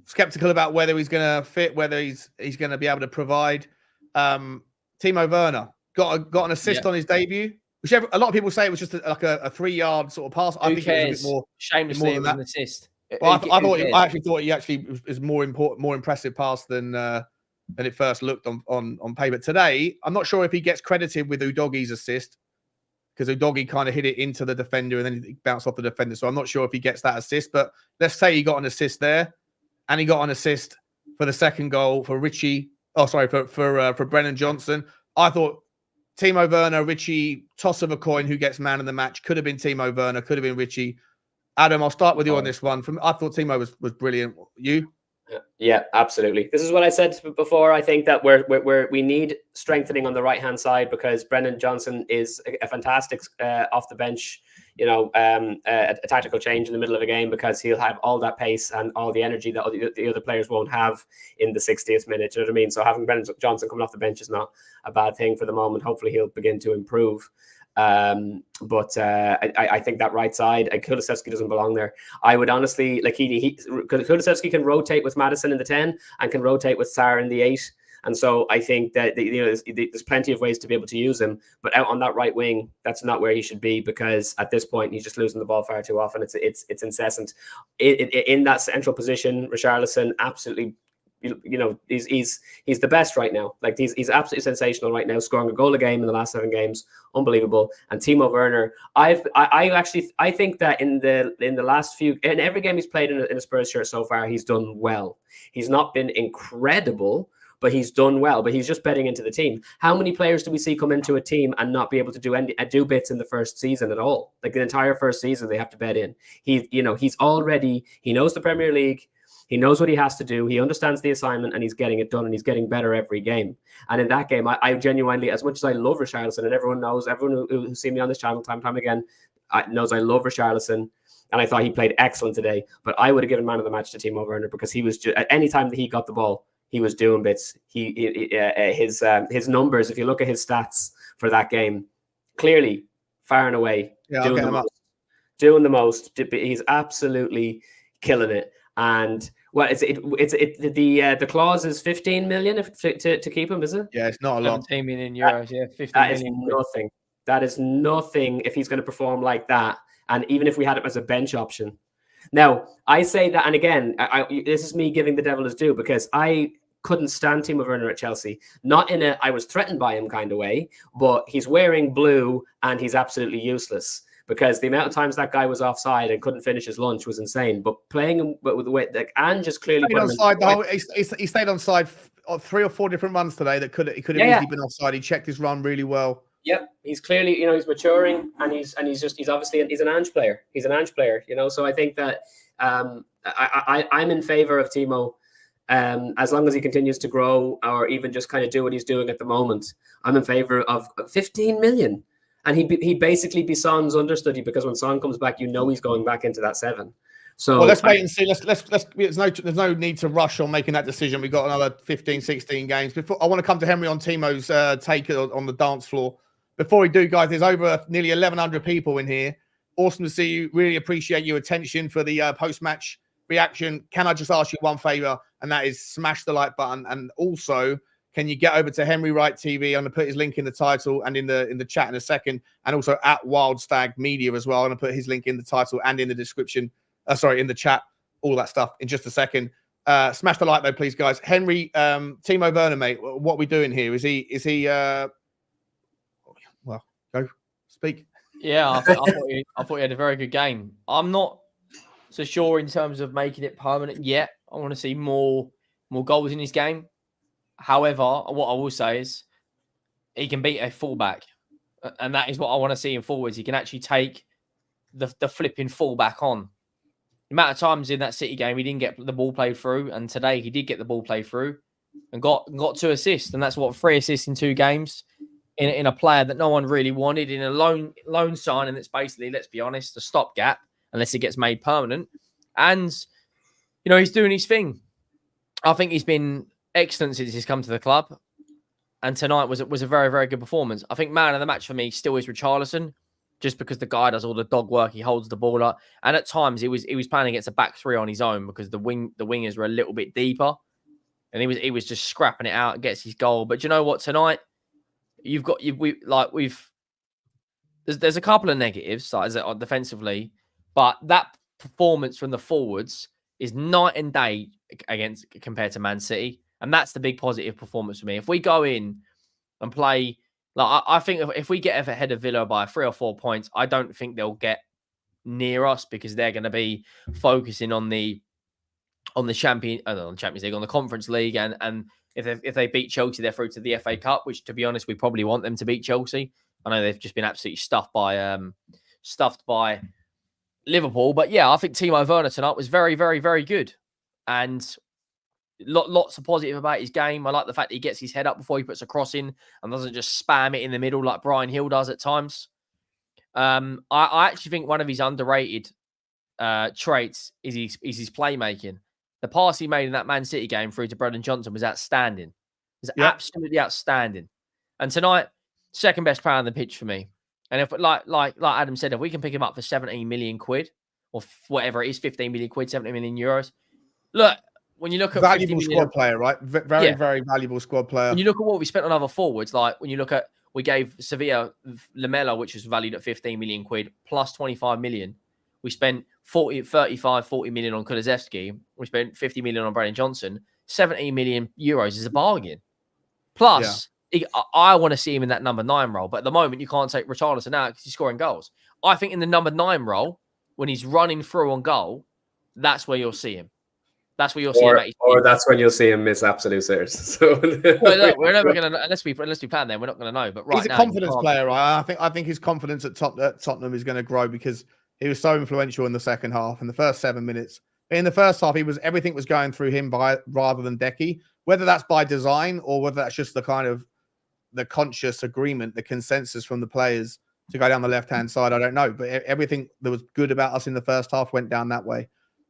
skeptical about whether he's going to fit, whether he's going to be able to provide. Timo Werner got an assist on his debut, which a lot of people say it was just a 3-yard sort of pass. I think it was a bit more
shamelessly more than an assist.
Well, I actually thought he was more impressive pass than it first looked on paper. Today, I'm not sure if he gets credited with Udogie's assist, because Udogie kind of hit it into the defender and then he bounced off the defender. So I'm not sure if he gets that assist, but let's say he got an assist there, and he got an assist for the second goal for Richie. Oh, sorry, for Brennan Johnson. I thought Timo Werner, Richie, toss of a coin who gets man of the match. Could have been Timo Werner, could have been Richie. Adam, I'll start with you on this one. I thought Timo was brilliant. You?
Yeah, absolutely. This is what I said before. I think that we need strengthening on the right hand side, because Brennan Johnson is a fantastic off the bench a tactical change in the middle of a game, because he'll have all that pace and all the energy that the other players won't have in the 60th minute. You know what I mean? So having Ben Johnson coming off the bench is not a bad thing for the moment. Hopefully he'll begin to improve. But I think that right side, Kulusevski doesn't belong there. I would honestly, like, Kulusevski can rotate with Maddison in the 10 and can rotate with Sarr in the 8. And so I think that there's plenty of ways to be able to use him, but out on that right wing, that's not where he should be, because at this point he's just losing the ball far too often. It's incessant. In that central position, Richarlison absolutely, he's the best right now. Like, he's absolutely sensational right now, scoring a goal a game in the last 7 games, unbelievable. And Timo Werner, I think that in the last few, in every game he's played in a Spurs shirt so far, he's done well. He's not been incredible, but he's done well. But he's just betting into the team. How many players do we see come into a team and not be able to do bits in the first season at all? Like, the entire first season, they have to bet in. He knows the Premier League. He knows what he has to do. He understands the assignment, and he's getting it done, and he's getting better every game. And in that game, I genuinely, as much as I love Richarlison, and everyone who's seen me on this channel time and time again, knows I love Richarlison, and I thought he played excellent today. But I would have given man of the match to Timo Werner, because he was at any time that he got the ball, he was doing bits. His numbers, if you look at his stats for that game, clearly far and away doing the most. He's absolutely killing it. And well, the clause is 15 million to keep him, is it?
Yeah, it's not a lot.
17 million euros. Yeah, 15
that
million.
Is nothing. That is nothing if he's going to perform like that. And even if we had him as a bench option. Now, I say that, and again, this is me giving the devil his due, because I couldn't stand Timo Werner at Chelsea. Not in a I was threatened by him kind of way, but he's wearing blue and he's absolutely useless, because the amount of times that guy was offside and couldn't finish his lunch was insane. But playing him with the way that and just clearly
he stayed on side 3 or 4 different runs today that could have easily been offside. He checked his run really well.
Yep, he's clearly, he's maturing, and he's obviously an Ange player. He's an Ange player, So I think that I'm in favor of Timo. As long as he continues to grow, or even just kind of do what he's doing at the moment, I'm in favor of 15 million. And he basically be Son's understudy, because when Son comes back, he's going back into that 7. So
well, let's wait and see. Let's there's no need to rush on making that decision. We've got another 15, 16 games. Before I want to come to Henry on Timo's take on the dance floor. Before we do, guys, there's over nearly 1,100 people in here. Awesome to see you. Really appreciate your attention for the post-match reaction. Can I just ask you one favor, and that is smash the like button, and also can you get over to Henry Wright TV? I'm going to put his link in the title and in the chat in a second, and also at Wild Stag Media as well. I'm going to put his link in the title and in the description. In the chat, all that stuff in just a second. Smash the like though, please, guys. Henry, Timo Werner, mate, what are we doing here? Is he? Well, go speak.
Yeah, I thought he had a very good game. I'm not so sure in terms of making it permanent yet. I want to see more goals in his game. However, what I will say is he can beat a fullback, and that is what I want to see in forwards. He can actually take the flipping fullback on. The amount of times in that City game he didn't get the ball played through, and today he did get the ball played through and got 2 assists, and that's 3 assists in 2 games. In a player that no one really wanted, in a loan signing that's basically, let's be honest, a stopgap unless it gets made permanent. And he's doing his thing. I think he's been excellent since he's come to the club, and tonight was a very, very good performance. I think man of the match for me still is Richarlison, just because the guy does all the dog work. He holds the ball up, and at times he was playing against a back 3 on his own, because the wingers were a little bit deeper, and he was just scrapping it out and gets his goal. But you know what? Tonight there's a couple of negatives defensively, but that performance from the forwards is night and day compared to Man City, and that's the big positive performance for me. If we go in and play, I think if we get ahead of Villa by 3 or 4 points, I don't think they'll get near us, because they're going to be focusing on the Champions League, on the Conference League, and if they beat Chelsea, they're through to the FA Cup, which, to be honest, we probably want them to beat Chelsea. I know they've just been absolutely stuffed by Liverpool, but yeah, I think Timo Werner tonight was very, very, very good, and lots of positive about his game. I like the fact that he gets his head up before he puts a cross in and doesn't just spam it in the middle like Brian Hill does at times. I actually think one of his underrated traits is his playmaking. The pass he made in that Man City game through to Brennan Johnson was outstanding. It was absolutely outstanding. And tonight, second best player on the pitch for me. And if like Adam said, if we can pick him up for 17 million quid or whatever it is, 15 million quid, 70 million euros. Look, when you look at
valuable squad player, right? Very valuable squad player.
When you look at what we spent on other forwards, like when you look at, we gave Sevilla Lamela, which was valued at 15 million quid plus 25 million. We spent 40 million on Kulusevski. We spent 50 million on Brennan Johnson. 17 million euros is a bargain. Plus, I want to see him in that number 9 role. But at the moment, you can't take Richarlison out because he's scoring goals. I think in the number 9 role, when he's running through on goal, that's where you'll see him. That's where you'll see him.
Or that's when you'll see him miss absolute sirs. So
well, look, we're never going to, unless we plan there, we're not going to know. But right
he's a
now,
confidence player, right? I think his confidence at Tottenham is going to grow because he was so influential in the second half. In the first 7 minutes, in the first half, everything was going through him rather than Decky. Whether that's by design or whether that's just the kind of the conscious agreement, the consensus from the players to go down the left-hand side, I don't know. But everything that was good about us in the first half went down that way.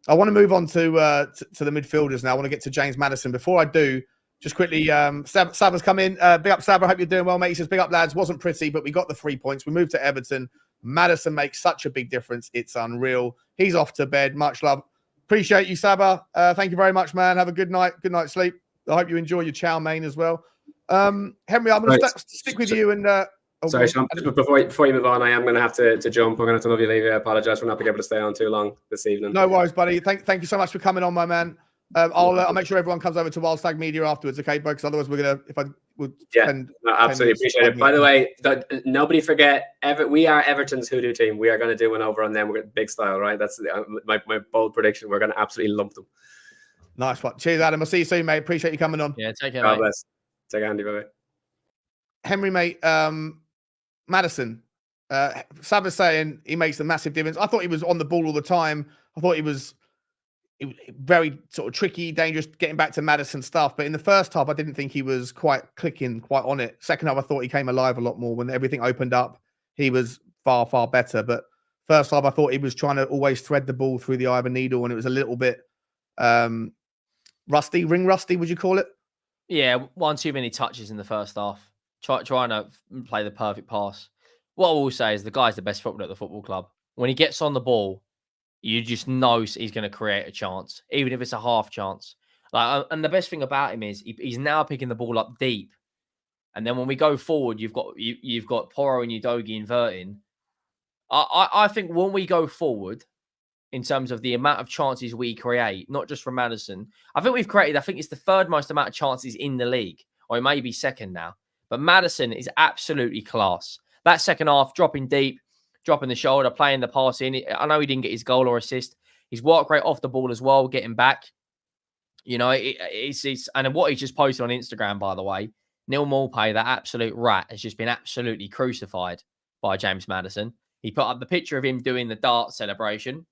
I want to move on to the midfielders now. I want to get to James Maddison. Before I do, just quickly, Saba's come in. Big up, Saba. Hope you're doing well, mate. He says, big up, lads. Wasn't pretty, but we got the 3 points. We moved to Everton. Maddison makes such a big difference. It's unreal. He's off to bed. Much love. Appreciate you, Saba. Thank you very much, man. Have a good night. Good night's sleep. I hope you enjoy your chow mein as well. Henry, I'm going to stick with you. And
sorry, Sean, before you move on, I am going to have to jump. I'm going to have to love you, leave you. I apologize for not being able to stay on too long this evening.
No worries, buddy. Thank you so much for coming on, my man. I'll make sure everyone comes over to Wild Stag Media afterwards, okay? Because otherwise we're going to, if I would spend...
No, absolutely appreciate it. By the way, nobody forget, we are Everton's hoodoo team. We are going to do one over on them. We're big style, right? That's my bold prediction. We're going to absolutely lump them.
Nice one. Cheers, Adam. I'll see you soon, mate. Appreciate you coming on.
Yeah, take care,
God
mate.
bless. Take care, Andy. Bye-bye.
Henry, mate, Maddison. Saba's saying he makes a massive difference. I thought he was on the ball all the time. I thought he was very sort of tricky, dangerous, getting back to Maddison stuff. But in the first half, I didn't think he was quite clicking, quite on it. Second half, I thought he came alive a lot more. When everything opened up, he was far, far better. But first half, I thought he was trying to always thread the ball through the eye of a needle, and it was a little bit rusty, ring rusty, would you call it?
Yeah, one too many touches in the first half. Trying to play the perfect pass. What I will say is the guy's the best footballer at the football club. When he gets on the ball, you just know he's going to create a chance, even if it's a half chance. And the best thing about him is he's now picking the ball up deep. And then when we go forward, you've got Porro and Udogie inverting. I think when we go forward, in terms of the amount of chances we create, not just from Maddison, I think it's the third most amount of chances in the league, or it may be second now. But Maddison is absolutely class. That second half, dropping deep, dropping the shoulder, playing the pass in. I know he didn't get his goal or assist. He's worked great off the ball as well, getting back. You know, and what he just posted on Instagram, by the way, Neil Maupay, that absolute rat, has just been absolutely crucified by James Maddison. He put up the picture of him doing the dart celebration,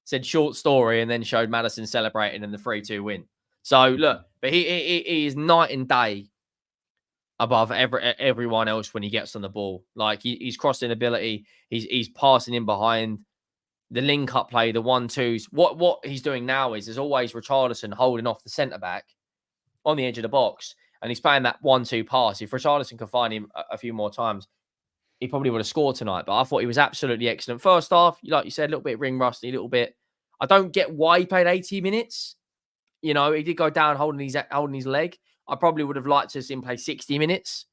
said short story, and then showed Maddison celebrating in the 3-2 win. So look, but he is night and day above everyone else when he gets on the ball. Like he's crossing ability, he's passing in behind, the link up play, the 1-2s. What he's doing now is there's always Richarlison holding off the centre back on the edge of the box, and he's playing that 1-2 pass. If Richarlison could find him a few more times, he probably would have scored tonight. But I thought he was absolutely excellent. First half, like you said, a little bit ring rusty, a little bit. I don't get why he played 80 minutes. You know, he did go down holding his leg. I probably would have liked to see him play 60 minutes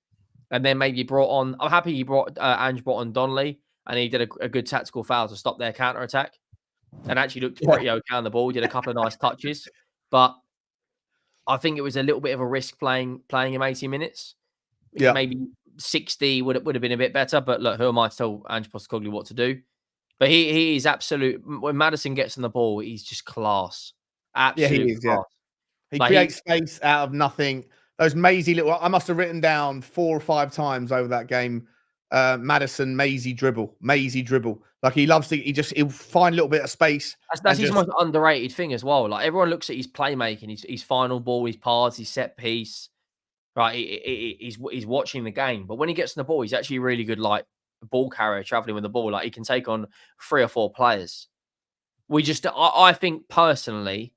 and then maybe brought on... I'm happy he brought on Donnelly, and he did a good tactical foul to stop their counter-attack and actually looked pretty okay on the ball. He did a couple of nice touches. But I think it was a little bit of a risk playing him 80 minutes. Yeah. Maybe 60 would have been a bit better. But look, who am I to tell Ange Postecoglou what to do? But he is absolute... When Maddison gets on the ball, he's just class. Absolute class.
He creates space out of nothing. Those mazy little... I must have written down 4 or 5 times over that game. Maddison, mazy dribble. Like he loves to... He'll find a little bit of space.
That's his most underrated thing as well. Like everyone looks at his playmaking, his final ball, his pass, his set piece. Right, he's watching the game. But when he gets on the ball, he's actually really good, like ball carrier traveling with the ball. Like he can take on 3 or 4 players. I think personally,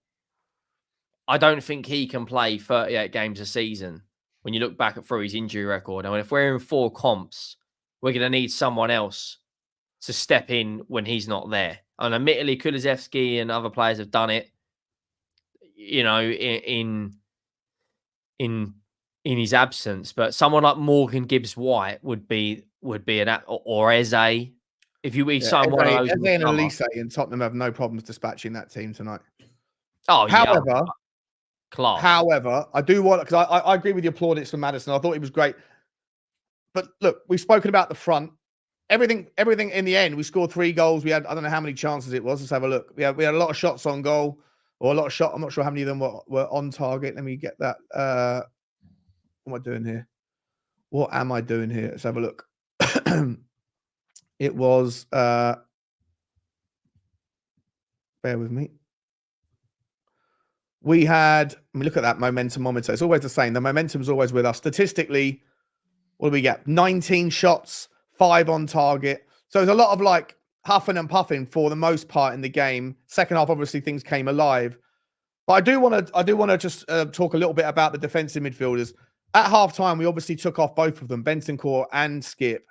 I don't think he can play 38 games a season. When you look back through his injury record, and if we're in 4 comps, we're going to need someone else to step in when he's not there. And admittedly, Kulusevski and other players have done it, in his absence. But someone like Morgan Gibbs-White would be or Eze. If you sign one of those,
Eze and Elise and Tottenham have no problems dispatching that team tonight.
Oh,
however,
class.
However, I do want, because I agree with your plaudits for Maddison. I thought he was great. But look, we've spoken about the front. Everything in the end, we scored 3 goals. We had, I don't know how many chances it was. Let's have a look. We had a lot of shots on goal, or a lot of shots. I'm not sure how many of them were on target. Let me get that. What am I doing here? Let's have a look. It was, bear with me. We had, look at that momentumometer. It's always the same. The momentum's always with us. Statistically, what do we get? 19 shots, 5 on target. So there's a lot of like huffing and puffing for the most part in the game. Second half, obviously, things came alive. But I do want to just talk a little bit about the defensive midfielders. At halftime, we obviously took off both of them, Bentancur and Skip,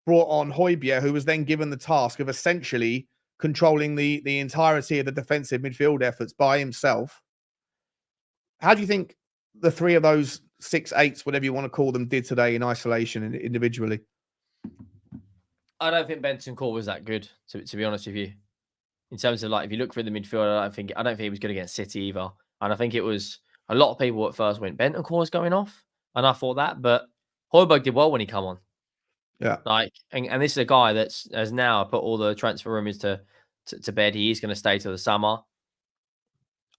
brought on Højbjerg, who was then given the task of essentially controlling the entirety of the defensive midfield efforts by himself. How do you think the 3 of those 6-8s, whatever you want to call them, did today in isolation and individually?
I don't think Bentancur was that good, to be honest with you. In terms of like, if you look through the midfield, I don't think he was good against City either. And I think it was a lot of people at first went, Bentancur's going off, and I thought that, but Højbjerg did well when he come on.
Yeah,
like, and this is a guy that's has now put all the transfer rumors to bed. He is going to stay till the summer.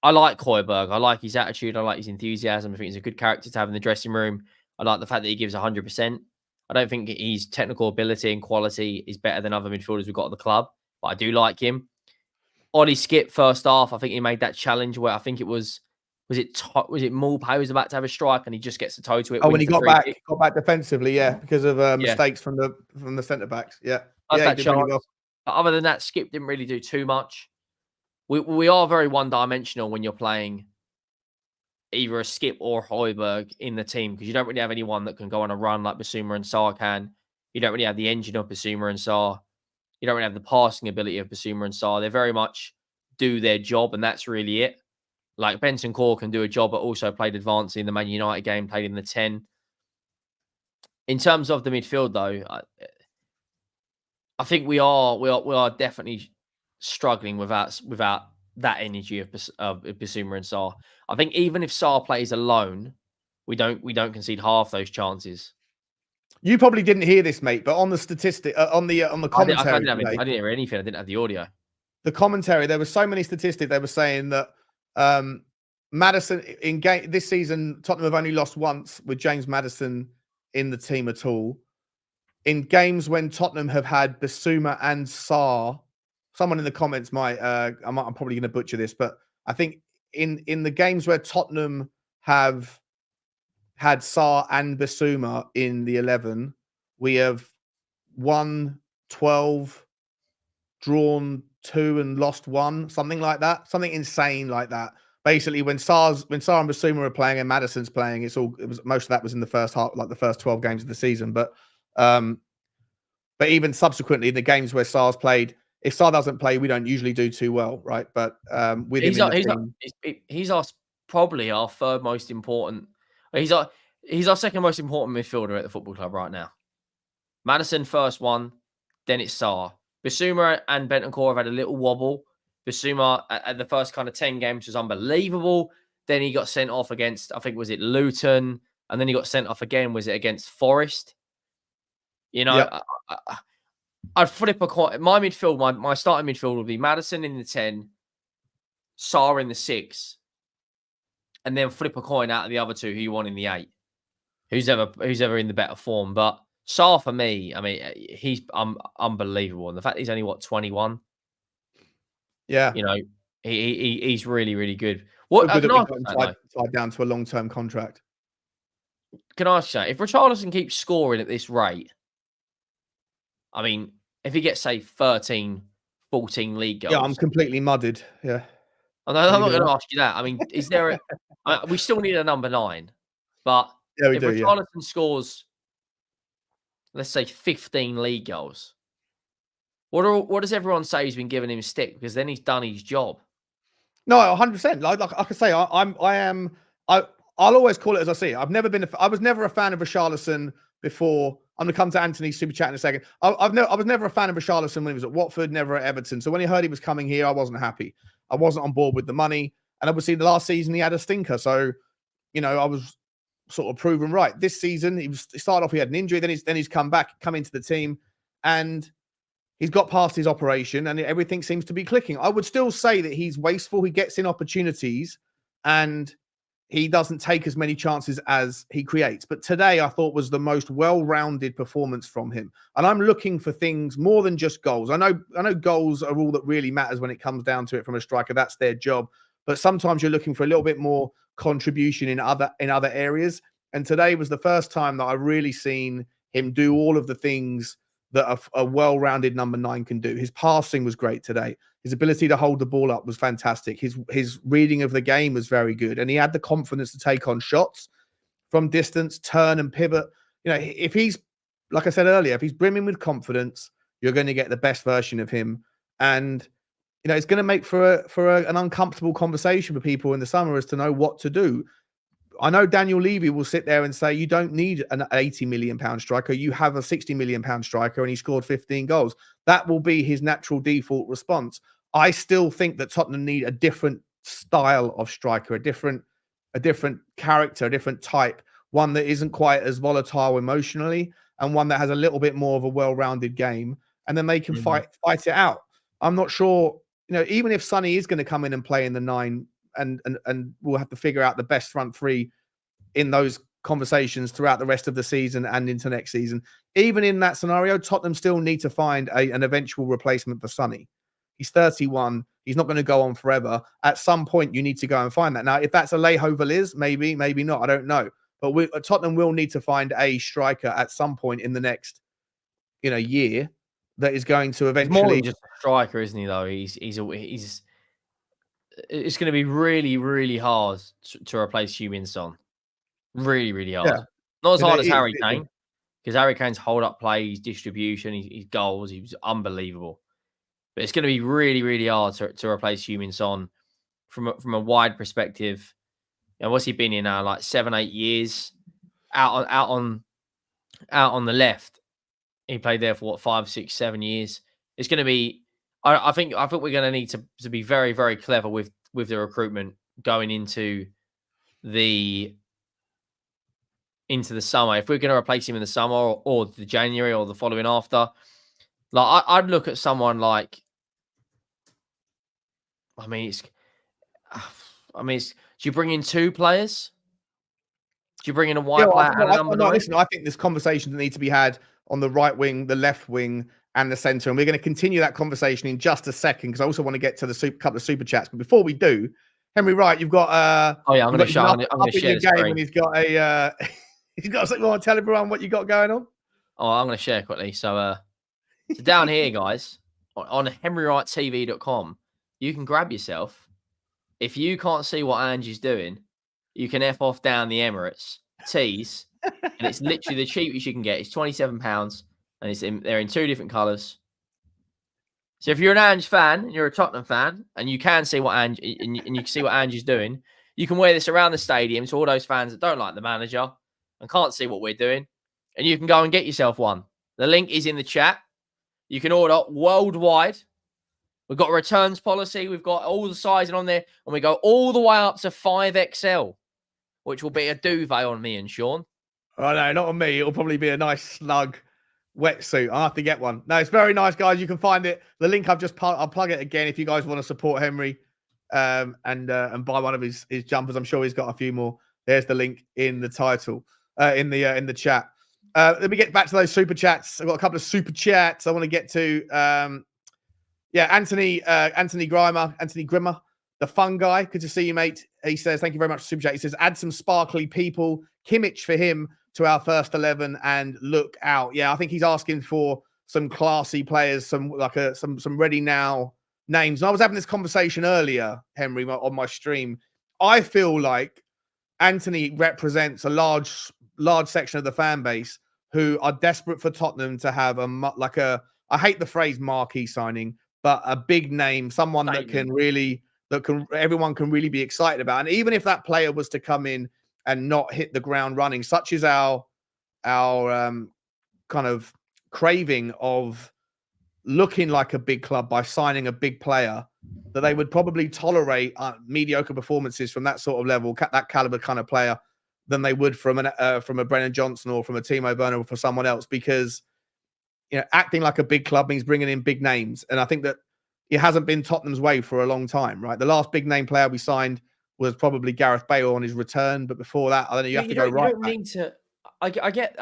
I like Højbjerg. I like his attitude. I like his enthusiasm. I think he's a good character to have in the dressing room. I like the fact that he gives 100%. I don't think his technical ability and quality is better than other midfielders we've got at the club, but I do like him. Ollie Skip first half, I think he made that challenge where I think it was it Mulpay was about to have a strike and he just gets the toe to it.
Oh, when he got back defensively, yeah, because of mistakes from the centre backs. Yeah,
he did really well. Other than that, Skip didn't really do too much. We are very one-dimensional when you're playing either a Skip or Højbjerg in the team, because you don't really have anyone that can go on a run like Bissouma and Sarr can. You don't really have the engine of Bissouma and Sarr. You don't really have the passing ability of Bissouma and Sarr. They very much do their job, and that's really it. Like Bentancur can do a job, but also played advanced in the Man United game, played in the 10. In terms of the midfield, though, I think we are definitely struggling without that energy of Bissouma and Sarr. I think even if Sarr plays alone, we don't concede half those chances.
You probably didn't hear this, mate, but on the statistic, on the commentary,
I didn't hear anything. I didn't have the audio.
The commentary, there were so many statistics. They were saying that Maddison in game this season, Tottenham have only lost once with James Maddison in the team at all. In games when Tottenham have had Bissouma and Sarr, someone in the comments might, I'm probably going to butcher this, but I think in the games where Tottenham have had Sarr and Bissouma in the 11, we have won 12, drawn 2 and lost 1, something like that, something insane like that. Basically, when Sarr and Bissouma are playing and Maddison's playing, most of that was in the first half, like the first 12 games of the season. But even subsequently, in the games where Sarr's played, if Sarr doesn't play, we don't usually do too well, right? But with
he's probably our third most important. He's our second most important midfielder at the football club right now. Maddison first one, then it's Sarr. Bissouma and Bentancur have had a little wobble. Bissouma at the first kind of 10 games was unbelievable. Then he got sent off against, I think, was it Luton? And then he got sent off again. Was it against Forest? You know, yep. I'd flip a coin. My midfield, my starting midfield would be Maddison in the 10, Sarr in the 6, and then flip a coin out of the other 2 who you want in the 8. Who's ever in the better form. But Sarr, for me, I mean, he's unbelievable. And the fact he's only, 21?
Yeah.
You know, he's really, really good.
Tied down to a long-term contract.
Can I ask you, if Richarlison keeps scoring at this rate, I mean, if he gets, say, 13, 14 league goals.
Yeah, I'm completely mudded. Yeah.
I'm not going to ask you that. I mean, is there we still need a number 9, but
Yeah, we
if
do, yeah.
Richarlison scores, let's say 15 league goals, what does everyone say he's been giving him stick? Because then he's done his job.
No, 100%. Like I can say, I'll always call it as I see it. I was never a fan of Richarlison before. I'm gonna come to Anthony's super chat in a second. I was never a fan of Richarlison when he was at Watford, never at Everton. So when he heard he was coming here, I wasn't happy. I wasn't on board with the money. And obviously the last season he had a stinker. So, I was sort of proven right. This season he started off, he had an injury, then he's come into the team, and he's got past his operation and everything seems to be clicking. I would still say that he's wasteful. He gets in opportunities and he doesn't take as many chances as he creates. But today I thought was the most well-rounded performance from him. And I'm looking for things more than just goals. I know goals are all that really matters when it comes down to it from a striker. That's their job. But sometimes you're looking for a little bit more contribution in other areas. And today was the first time that I really seen him do all of the things that a well-rounded number 9 can do. His passing was great today. His ability to hold the ball up was fantastic. His reading of the game was very good. And he had the confidence to take on shots from distance, turn and pivot. If he's, like I said earlier, if he's brimming with confidence, you're going to get the best version of him. And, it's going to make for an uncomfortable conversation for people in the summer as to know what to do. I know Daniel Levy will sit there and say, you don't need an 80 million pound striker. You have a 60 million pound striker and he scored 15 goals. That will be his natural default response. I still think that Tottenham need a different style of striker, a different character, a different type, one that isn't quite as volatile emotionally and one that has a little bit more of a well-rounded game. And then they can fight it out. I'm not sure, even if Sonny is going to come in and play in the 9, and we'll have to figure out the best front 3 in those conversations throughout the rest of the season and into next season. Even in that scenario, Tottenham still need to find an eventual replacement for Sonny. He's 31. He's not going to go on forever. At some point, you need to go and find that. Now, if that's Alejo Veliz, maybe not. I don't know. But Tottenham will need to find a striker at some point in the next, year that is going to eventually.
He's more than just a striker, isn't he? Though he's it's going to be really, really hard to replace Heung-min Son. Really, really hard.
Yeah.
Not as hard as Harry Kane, because Harry Kane's hold up play, his distribution, his goals, he was unbelievable. But it's going to be really, really hard to replace Heung-min Son from a wide perspective. And what's he been in now? Like 7-8 years out on the left. He played there for 5, 6, 7 years. It's going to be. I think we're going to need to be very, very clever with the recruitment going into the summer. If we're going to replace him in the summer or the January or the following after, like I'd look at someone like. Do you bring in 2 players? Do you bring in a wide player and a number 9?
Listen, I think there's conversations that need to be had on the right wing, the left wing, and the centre. And we're going to continue that conversation in just a second because I also want to get to the couple of super chats. But before we do, Henry Wright, you've got
I'm going to share the screen.
And he's got something. Want to tell everyone what you got going on?
Oh, I'm going to share quickly. So down here, guys, on henrywrighttv.com, you can grab yourself. If you can't see what Angie's doing, you can F off down the Emirates tees, and it's literally the cheapest you can get. It's £27, and they're in 2 different colours. So if you're an Ange fan and you're a Tottenham fan, and you can see what and you can see what Angie's doing, you can wear this around the stadium to all those fans that don't like the manager and can't see what we're doing, and you can go and get yourself one. The link is in the chat. You can order worldwide. We've got a returns policy. We've got all the sizing on there, and we go all the way up to 5XL, which will be a duvet on me and Sean.
Oh, no, not on me. It'll probably be a nice slug wetsuit. I'll have to get one. No, it's very nice, guys. You can find it. The link I'll plug it again if you guys want to support Henry and buy one of his jumpers. I'm sure he's got a few more. There's the link in the title, in the chat. Let me get back to those super chats. I've got a couple of super chats I want to get to. Anthony Grimmer, the fun guy. Good to see you, mate. He says, thank you very much for super chat. He says, add some sparkly people. Kimmich for him to our first 11 and look out. Yeah, I think he's asking for some classy players, some ready now names. And I was having this conversation earlier, Henry, on my stream. I feel like Anthony represents a large section of the fan base who are desperate for Tottenham to have I hate the phrase marquee signing, but a big name, someone that everyone can really be excited about. And even if that player was to come in and not hit the ground running, such as our kind of craving of looking like a big club by signing a big player, that they would probably tolerate mediocre performances from that sort of level, that caliber kind of player, than they would from a Brennan Johnson or from a Timo Werner or for someone else, because acting like a big club means bringing in big names. And I think that it hasn't been Tottenham's way for a long time, right? The last big name player we signed was probably Gareth Bale on his return, but before that, I don't know, you have to go right.
You don't need to. I get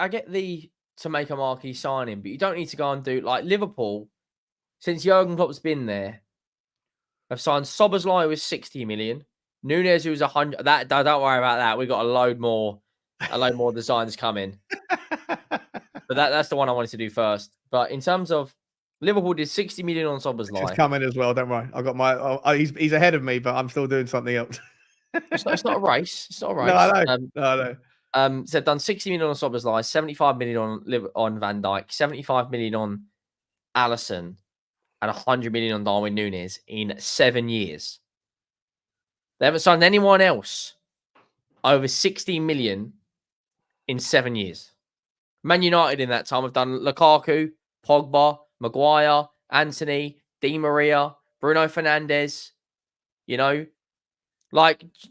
to make a marquee signing, but you don't need to go and do like Liverpool. Since Jurgen Klopp's been there, have signed Szoboszlai with 60 million, Nunez who was 100. That don't worry about that. We got a load more designs coming. But that's the one I wanted to do first. But in terms of Liverpool, did 60 million on Szoboszlai.
It's coming as well. Don't worry. I got my. He's ahead of me, but I'm still doing something else.
It's not a race. It's not a race.
No, I know.
So they've done 60 million on Szoboszlai, 75 million on Van Dijk, 75 million on Alisson, and 100 million on Darwin Núñez in 7 years. They haven't signed anyone else over 60 million in 7 years. Man United in that time have done Lukaku, Pogba, Maguire, Anthony, Di Maria, Bruno Fernandes.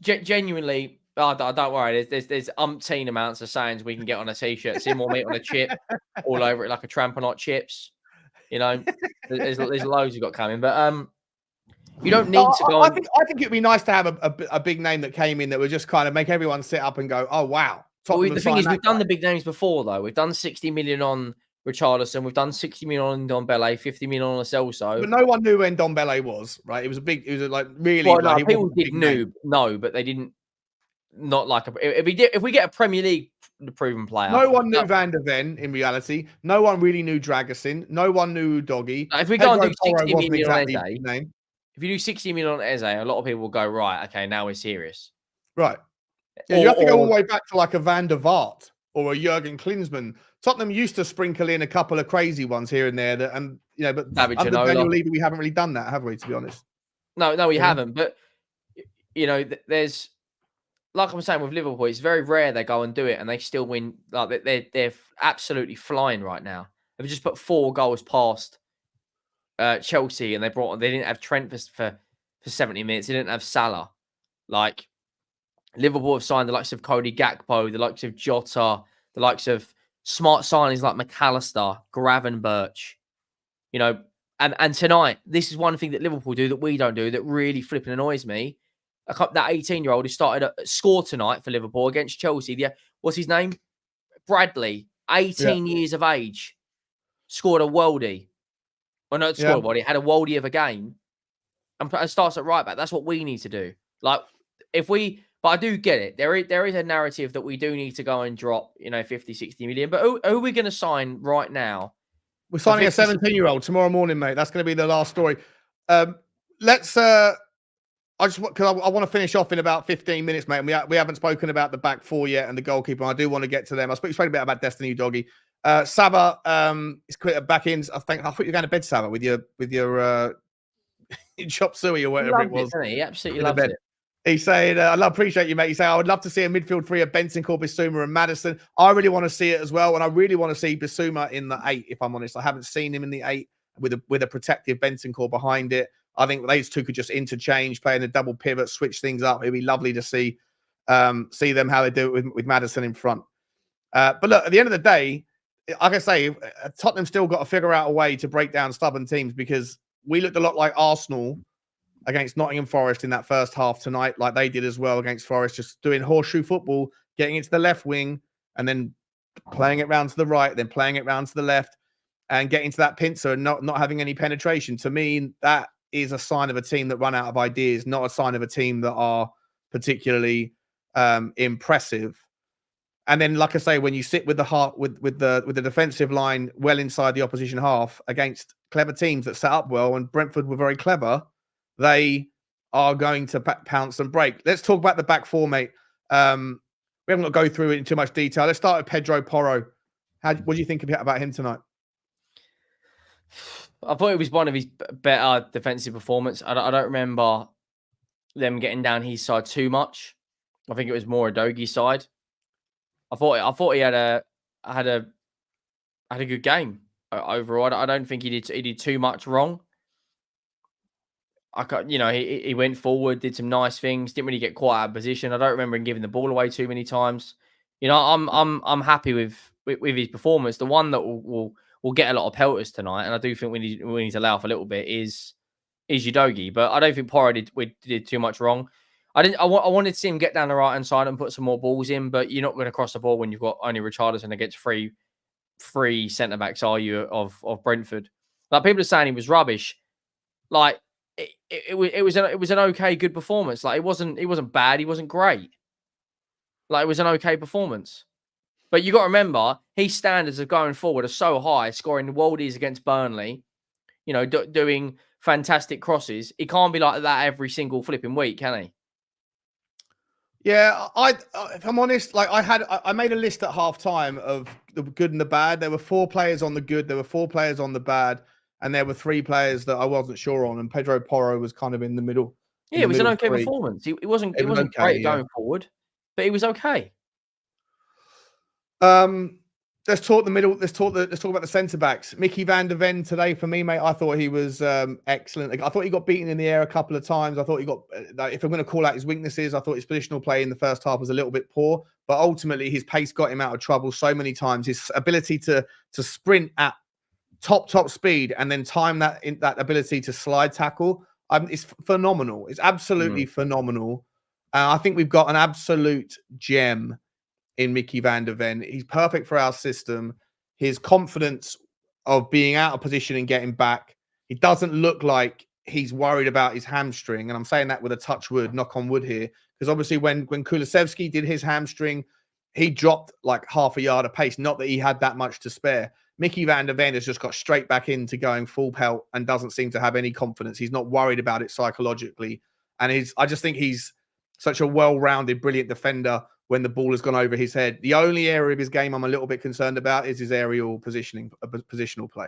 Genuinely, don't worry. There's umpteen amounts of sayings we can get on a t-shirt. See more meat on a chip, all over it like a trampoline chips. There's loads you've got coming, but you don't need to go.
I think it'd be nice to have a big name that came in that would just kind of make everyone sit up and go, "Oh wow!"
Well, the thing is, we've done the big names before, though. We've done 60 million on Richarlison. We've done 60 million on Ndombele, 50 million on Celso.
But no one knew when Ndombele was, right? It was really.
Well, no, people did know, but they didn't. Not like if we get a Premier League proven player.
No one knew Van der Ven in reality. No one really knew Dragusin. No one knew Doggy.
If we go and do 60 million on Eze, if you do 60 million on Eze, a lot of people will go, right, okay, now we're serious.
Right. Yeah, you have to go all the way back to like a Van der Vaart or a Jurgen Klinsmann. Tottenham used to sprinkle in a couple of crazy ones here and there, but under Daniel Levy, we haven't really done that, have we? To be honest,
no, we haven't. But there's, like I'm saying with Liverpool, it's very rare they go and do it and they still win. Like they're absolutely flying right now. They've just put 4 goals past Chelsea, and they didn't have Trent for 70 minutes. They didn't have Salah. Like, Liverpool have signed the likes of Cody Gakpo, the likes of Jota, the likes of smart signings like McAllister, Gravenberch. And tonight, this is one thing that Liverpool do that we don't do that really flipping annoys me. That 18-year-old who started a score tonight for Liverpool against Chelsea. What's his name? Bradley, 18 years of age, scored a worldie. Well, not scored a worldie, had a worldie of a game and starts at right back. That's what we need to do. Like, but I do get it. There is a narrative that we do need to go and drop, 50, 60 million. But who are we going to sign right now?
We're signing a 17-year-old tomorrow morning, mate. That's going to be the last story. Because I want to finish off in about 15 minutes, mate. And we haven't spoken about the back four yet and the goalkeeper. I do want to get to them. I spoke a bit about Destiny Doggy. Saba is back in. I thought you were going to bed, Saba, with your chop suey or whatever it was.
He absolutely loves it.
He's saying, I appreciate you, mate. He's saying, I would love to see a midfield three of Bentancur, Bissouma and Maddison. I really want to see it as well. And I really want to see Bissouma in the 8, if I'm honest. I haven't seen him in the 8 with a protective Bentancur behind it. I think those two could just interchange, play in a double pivot, switch things up. It'd be lovely to see them how they do it with Maddison in front. But look, at the end of the day, like I say, Tottenham still got to figure out a way to break down stubborn teams, because we looked a lot like Arsenal against Nottingham Forest in that first half tonight, like they did as well against Forest, just doing horseshoe football, getting into the left wing and then playing it round to the right, then playing it round to the left and getting to that pincer and not having any penetration. To me, that is a sign of a team that run out of ideas, not a sign of a team that are particularly impressive. And then, like I say, when you sit with the defensive line well inside the opposition half against clever teams that set up well, and Brentford were very clever, they are going to pounce and break. Let's talk about the back four, mate. We haven't got to go through it in too much detail. Let's start with Pedro Porro. What do you think about him tonight?
I thought it was one of his better defensive performance. I don't remember them getting down his side too much. I think it was more Udogi's side. I thought he had a good game overall. I don't think he did too much wrong. He went forward, did some nice things, didn't really get quite out of position. I don't remember him giving the ball away too many times. I'm happy with his performance. The one that will get a lot of pelters tonight, and I do think we need to allow for a little bit is Udogi, but I don't think Porro did too much wrong. I wanted to see him get down the right hand side and put some more balls in, but you're not going to cross the ball when you've got only Richarlison against three centre backs, are you, of Brentford? Like, people are saying he was rubbish. Like, it was an okay, good performance. Like, it wasn't bad, he wasn't great. Like, it was an okay performance. But you got to remember, his standards of going forward are so high, scoring worldies against Burnley, doing fantastic crosses. He can't be like that every single flipping week, can he?
Yeah, if I'm honest, like I made a list at half time of the good and the bad. There were 4 players on the good, there were 4 players on the bad, and there were 3 players that I wasn't sure on. And Pedro Porro was kind of in the middle.
Yeah, it was an okay performance. It wasn't great going forward, but it was okay.
Let's talk the middle. Let's talk about the centre backs. Mickey van der Ven today, for me, mate, I thought he was excellent. I thought he got beaten in the air a couple of times. I thought he got, if I'm going to call out his weaknesses, I thought his positional play in the first half was a little bit poor. But ultimately, his pace got him out of trouble so many times. His ability to sprint at top speed and then time that ability to slide tackle, it's phenomenal. It's absolutely phenomenal. I think we've got an absolute gem in Mickey van der Ven. He's perfect for our system. His confidence of being out of position and getting back. He doesn't look like he's worried about his hamstring. And I'm saying that with a touch wood, knock on wood here. Because obviously when Kulusevski did his hamstring, he dropped like half a yard of pace. Not that he had that much to spare. Mickey van der Ven has just got straight back into going full pelt and doesn't seem to have any confidence. He's not worried about it psychologically. And I just think he's such a well-rounded, brilliant defender when the ball has gone over his head. The only area of his game I'm a little bit concerned about is his aerial positional play.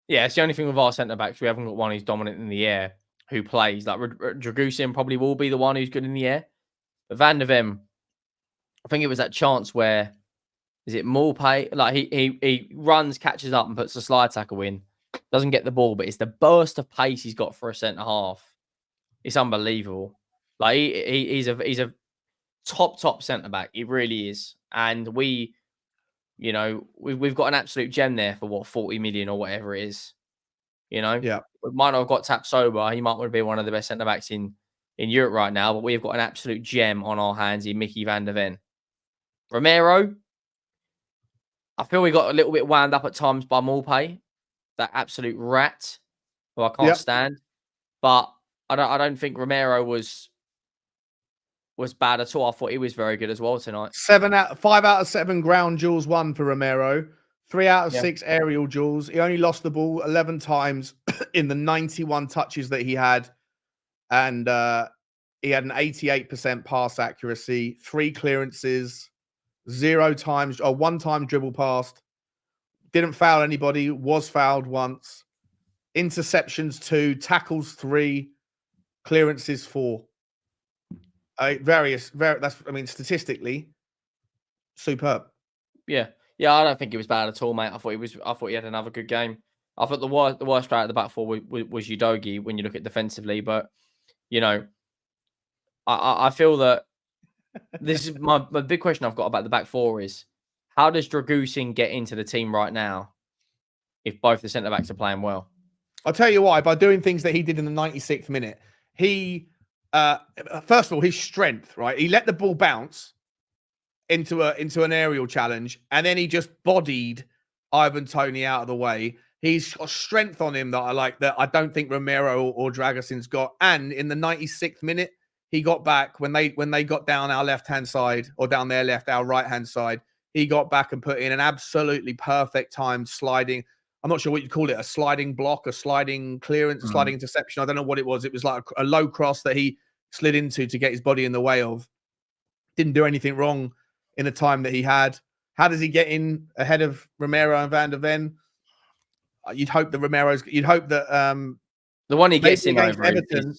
Yeah, it's the only thing with our centre-backs. We haven't got one who's dominant in the air who plays. Like, Dragusin probably will be the one who's good in the air. But Van der Ven, I think it was that chance where, is it Maupay? Like, he runs, catches up and puts a slide tackle in. Doesn't get the ball, but it's the burst of pace he's got for a centre-half. It's unbelievable. Like, he's a top centre back. He really is. And we've got an absolute gem there for 40 million or whatever it is.
Yeah.
We might not have got tapped sober. He might want to be one of the best centre backs in Europe right now, but we've got an absolute gem on our hands in Mickey van der Ven. Romero, I feel we got a little bit wound up at times by Maupay, that absolute rat who I can't stand. But I don't think Romero was bad at all. I thought he was very good as well tonight.
5 out of 7 ground duels won for Romero. 3 out of 6 aerial duels. He only lost the ball 11 times in the 91 touches that he had. And he had an 88% pass accuracy, 3 clearances, 0 times, or 1 time dribble passed. Didn't foul anybody, was fouled once. Interceptions 2, tackles 3, clearances 4. Statistically, superb.
Yeah, I don't think it was bad at all, mate. I thought he had another good game. I thought the worst player at the back four was Udogi when you look at defensively, but I feel that this is my big question I've got about the back four is how does Dragusin get into the team right now if both the centre backs are playing well?
I'll tell you why. By doing things that he did in the 96th minute, he. First of all, his strength, right? He let the ball bounce into an aerial challenge, and then he just bodied Ivan Toney out of the way. He's got strength on him that I like, that I don't think Romero or Dragusin's got. And in the 96th minute, he got back when they got down our left-hand side or down their left, our right-hand side. He got back and put in an absolutely perfect time sliding. I'm not sure what you call it, a sliding block, a sliding clearance, a sliding interception. I don't know what it was. It was like a low cross that he slid into to get his body in the way of. Didn't do anything wrong in the time that he had. How does he get in ahead of Romero and Van der Ven? You'd hope that
the one he gets in
against
over
Everton,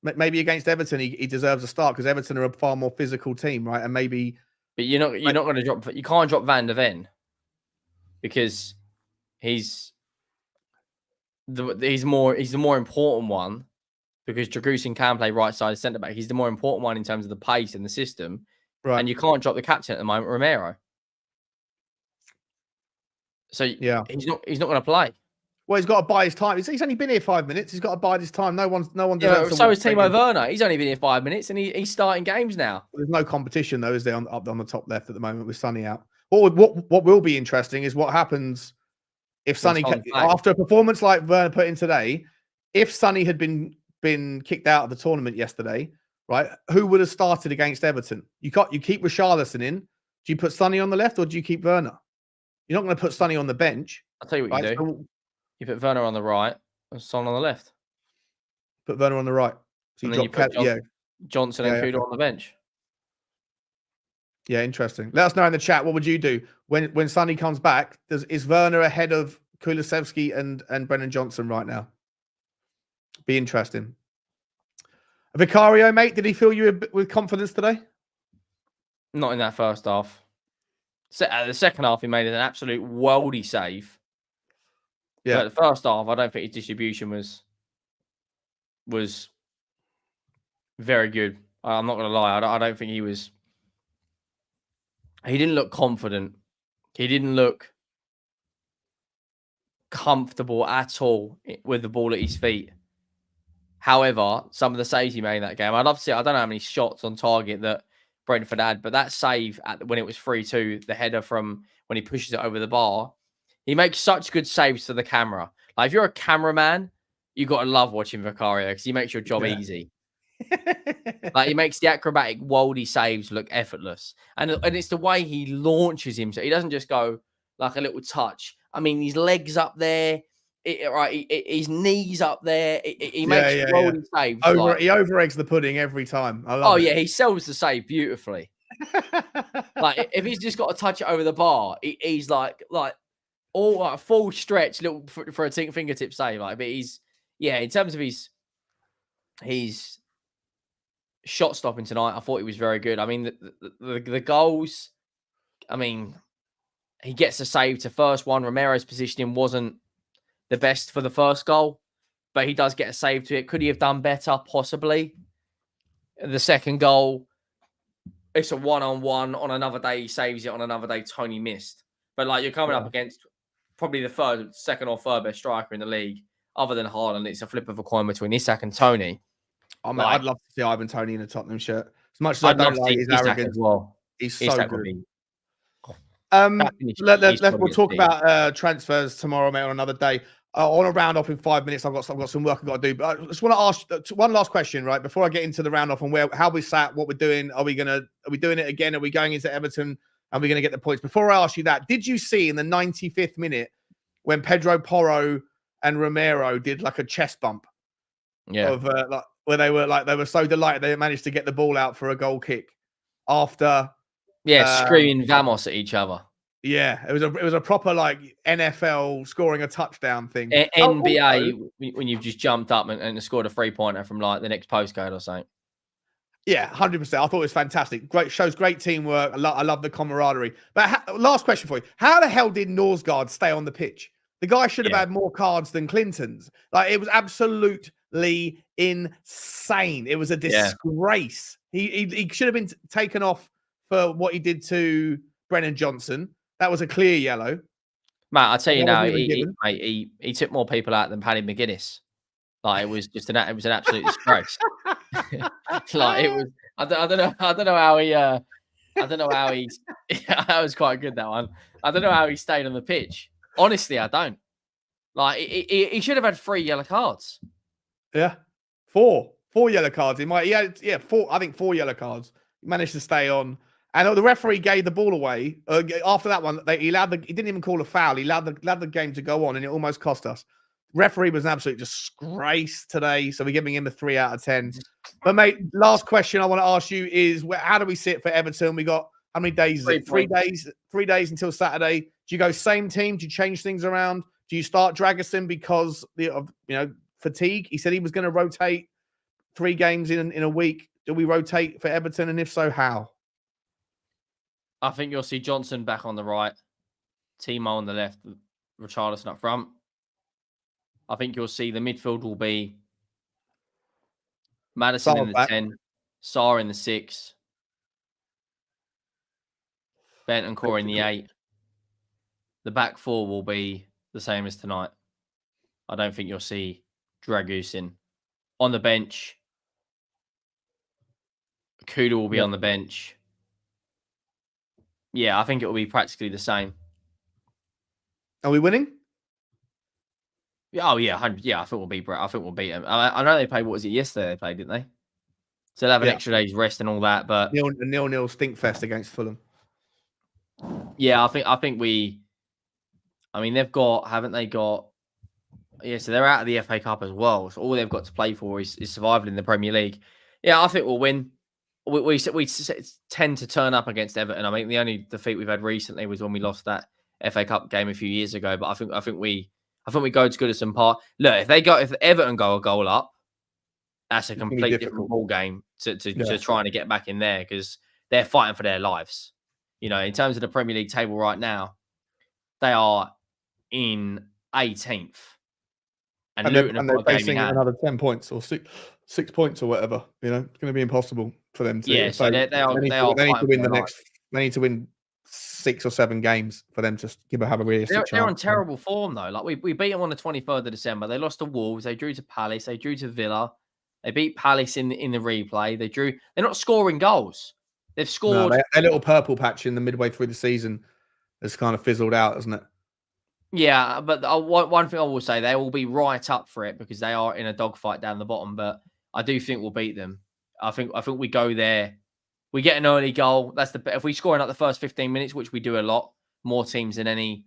maybe against Everton, he deserves a start because Everton are a far more physical team, right? And maybe,
but you're not going to drop. You can't drop Van der Ven because he's the more important one because Dragusin can play right side centre back. He's the more important one in terms of the pace and the system,
right?
And you can't drop the captain at the moment, Romero. So
yeah,
he's not going to play.
Well, he's got to buy his time. He's only been here 5 minutes. He's got to buy his time. No one.
Yeah, so is Timo Werner. He's only been here 5 minutes, and he's starting games now.
There's no competition though, is there? Up on the top left at the moment with Sonny out. What will be interesting is what happens if Sonny, after a performance like Werner put in today, if Sonny had been kicked out of the tournament yesterday, right? Who would have started against Everton? You keep Richarlison in. Do you put Sonny on the left or do you keep Werner? You're not going to put Sonny on the bench.
I'll tell you what you do. So, you put Werner on the right and Son on the left.
Put Werner on the right. So
you put Johnson and Kudo on the bench.
Yeah, interesting. Let us know in the chat. What would you do when Sonny comes back? Is Werner ahead of Kulusevski and Brennan Johnson right now? Be interesting. Vicario, mate, did he fill you with confidence today?
Not in that first half. The second half, he made an absolute worldy save. Yeah, but the first half, I don't think his distribution was very good. I'm not going to lie. I don't think he was. He didn't look confident. He didn't look comfortable at all with the ball at his feet. However, some of the saves he made in that game, I'd love to see. I don't know how many shots on target that Brentford had, but that save when it was 3-2, the header from when he pushes it over the bar, he makes such good saves to the camera. Like if you're a cameraman, you got to love watching Vicario because he makes your job easy. Like he makes the acrobatic worldy saves look effortless, and it's the way he launches himself. He doesn't just go like a little touch. I mean, his legs up there, his knees up there. He makes worldy saves.
He over-eggs the pudding every time. I love it.
Yeah, he sells the save beautifully. Like if he's just got to touch it over the bar, he's like all like full stretch, little for a fingertip save. Like, but he's in terms of his shot stopping tonight, I thought he was very good. I mean, the goals. I mean, he gets a save to first one. Romero's positioning wasn't the best for the first goal, but he does get a save to it. Could he have done better? Possibly. The second goal, it's a one-on-one. On another day, he saves it. On another day, Tony missed. But like you're coming up against probably the second or third best striker in the league, other than Haaland. It's a flip of a coin between Isak and Tony.
I'd love to see Ivan Toney in a Tottenham shirt. As much as I don't like his arrogance,
well.
He's so good. We'll talk about transfers tomorrow, mate, on another day. I want to round off in 5 minutes. I've got some work I've got to do. But I just want to ask one last question, right? Before I get into the round off on how we sat, what we're doing. Are we doing it again? Are we going into Everton? Are we going to get the points? Before I ask you that, did you see in the 95th minute when Pedro Porro and Romero did like a chest bump?
Yeah.
Of where they were so delighted they managed to get the ball out for a goal kick after
screaming Vamos at each other.
Yeah, it was a proper like NFL scoring a touchdown thing.
NBA when you've just jumped up and scored a 3-pointer from like the next postcode or something.
Yeah, 100%. I thought it was fantastic. Shows great teamwork. I love the camaraderie. But last question for you: how the hell did Norsgaard stay on the pitch? The guy should have had more cards than Clinton's. Like it was absolutely insane. It was a disgrace. He should have been taken off for what he did to Brennan Johnson. That was a clear yellow.
Mate, I'll tell you now, he took more people out than Paddy McGuinness. Like it was an absolute disgrace. Like it was. I don't know how he. I don't know how he's. That was quite good, that one. I don't know how he stayed on the pitch. Honestly, I don't. Like he should have had 3 yellow cards.
Yeah, 4. 4 yellow cards. He had four yellow cards. He managed to stay on. And the referee gave the ball away. After that one, he didn't even call a foul. He allowed the game to go on, and it almost cost us. Referee was an absolute disgrace today, so we're giving him a 3 out of 10. But mate, last question I want to ask you is, how do we sit for Everton? We got how many days? 3 days. 3 days until Saturday. Do you go same team? Do you change things around? Do you start Dragerson because of fatigue? He said he was going to rotate 3 games in a week. Do we rotate for Everton, and if so, how?
I think you'll see Johnson back on the right, Timo on the left, Richarlison up front. I think you'll see the midfield will be Maddison in the 10, Sarr in the 6, Bentancur in the 8. The back 4 will be the same as tonight. I don't think you'll see Dragusin on the bench. Kuda will be on the bench. Yeah, I think it will be practically the same.
Are we winning?
Oh yeah, 100. Yeah, I think we'll beat them. I know they played. What was it yesterday? They played, didn't they? So they'll have an extra day's rest and all that. But
nil stink fest against Fulham.
Yeah, I think we. I mean, haven't they got? Yeah, so they're out of the FA Cup as well. So all they've got to play for is survival in the Premier League. Yeah, I think we'll win. We tend to turn up against Everton. I mean, the only defeat we've had recently was when we lost that FA Cup game a few years ago. But I think we go to Goodison Park. Look, if Everton go a goal up, that's a completely different ball game to trying to get back in there, because they're fighting for their lives. In terms of the Premier League table right now, they are in 18th, and Luton have got a game in hand.
Another 10 points or 6 points or whatever. It's going to be impossible for them to.
Yeah, so they need
to win the next. They need to win 6 or 7 games for them to have a realistic chance.
They're on terrible form though. Like we beat them on the 23rd of December. They lost to Wolves. They drew to Palace. They drew to Villa. They beat Palace in the replay. They're not scoring goals. They've scored.
No, their little purple patch in the midway through the season has kind of fizzled out, hasn't it?
Yeah, but one thing I will say, they will be right up for it because they are in a dogfight down the bottom. But I do think we'll beat them. I think we go there. We get an early goal. If we score in the first 15 minutes, which we do a lot, more times than any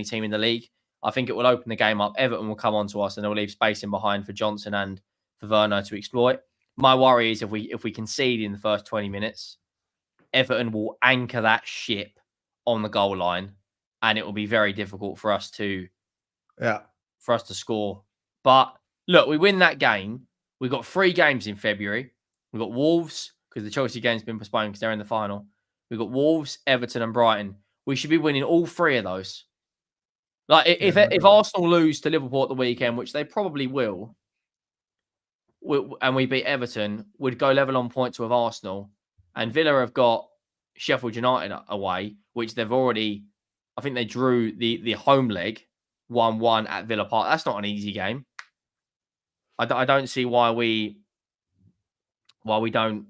team in the league. I think it will open the game up. Everton will come onto us and they'll leave space in behind for Johnson and for Werner to exploit. My worry is if we concede in the first 20 minutes, Everton will anchor that ship on the goal line, and it will be very difficult for us to score. But look, we win that game. We've got 3 games in February. We've got Wolves, because the Chelsea game's been postponed because they're in the final. We've got Wolves, Everton, and Brighton. We should be winning all 3 of those. Like if Arsenal lose to Liverpool at the weekend, which they probably will, and we beat Everton, we'd go level on points with Arsenal. And Villa have got Sheffield United away, which they've already. I think they drew the home leg 1-1 at Villa Park. That's not an easy game. I don't see why we don't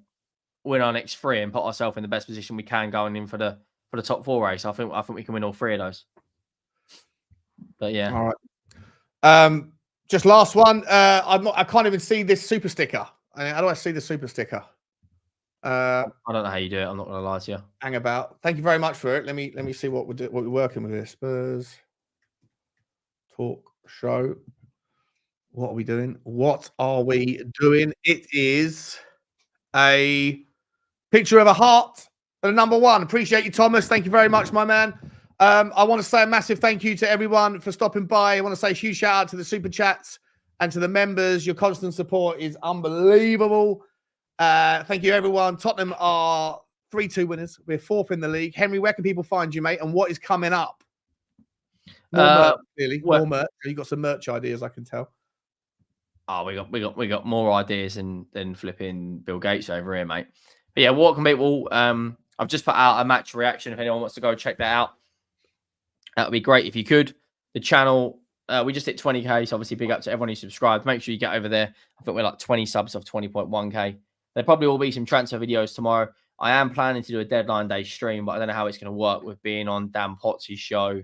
win our next 3 and put ourselves in the best position we can going in for the top 4 race. I think we can win all 3 of those. But yeah.
All right. Just last one. I can't even see this super sticker. How do I see the super sticker?
I don't know how you do it. I'm not going to lie to you.
Hang about. Thank you very much for it. Let me see what we're working with here. Spurs Talk Show. What are we doing? It is a picture of a heart and a number 1. Appreciate you, Thomas. Thank you very much, my man. I want to say a massive thank you to everyone for stopping by. I want to say a huge shout out to the super chats and to the members. Your constant support is unbelievable. Thank you, everyone. Tottenham are 3-2 winners. We're 4th in the league. Henry, where can people find you, mate? And what is coming up? More merch, really. More merch. You got some merch ideas, I can tell.
Oh, we got more ideas than flipping Bill Gates over here, mate. But yeah, what can people? I've just put out a match reaction. If anyone wants to go check that out, that would be great if you could. The channel, we just hit 20k, so obviously big up to everyone who subscribed. Make sure you get over there. I think we're like 20 subs off 20.1k. There probably will be some transfer videos tomorrow. I am planning to do a deadline day stream, but I don't know how it's going to work with being on Dan Potts' show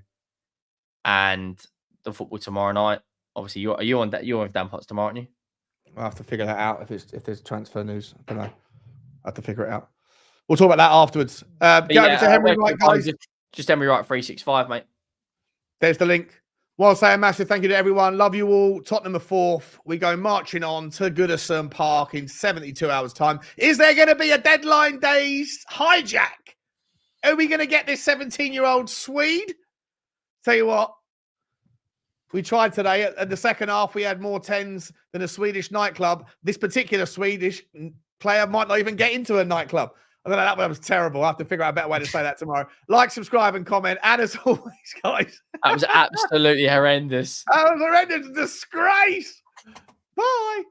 and the football tomorrow night. Obviously, you're with Dan Potts tomorrow, aren't you?
I'll have to figure that out if there's transfer news. I don't know. I have to figure it out. We'll talk about that afterwards. Go over to Henry Wright, guys.
Just Henry Wright 365, mate.
There's the link. While saying massive thank you to everyone. Love you all. Tottenham are 4th. We go marching on to Goodison Park in 72 hours' time. Is there going to be a deadline days hijack? Are we going to get this 17-year-old Swede? Tell you what, we tried today. At the second half, we had more 10s than a Swedish nightclub. This particular Swedish player might not even get into a nightclub. I don't know, that one was terrible. I'll have to figure out a better way to say that tomorrow. Like, subscribe, and comment. And as always, guys.
That was absolutely horrendous.
That was a horrendous disgrace. Bye.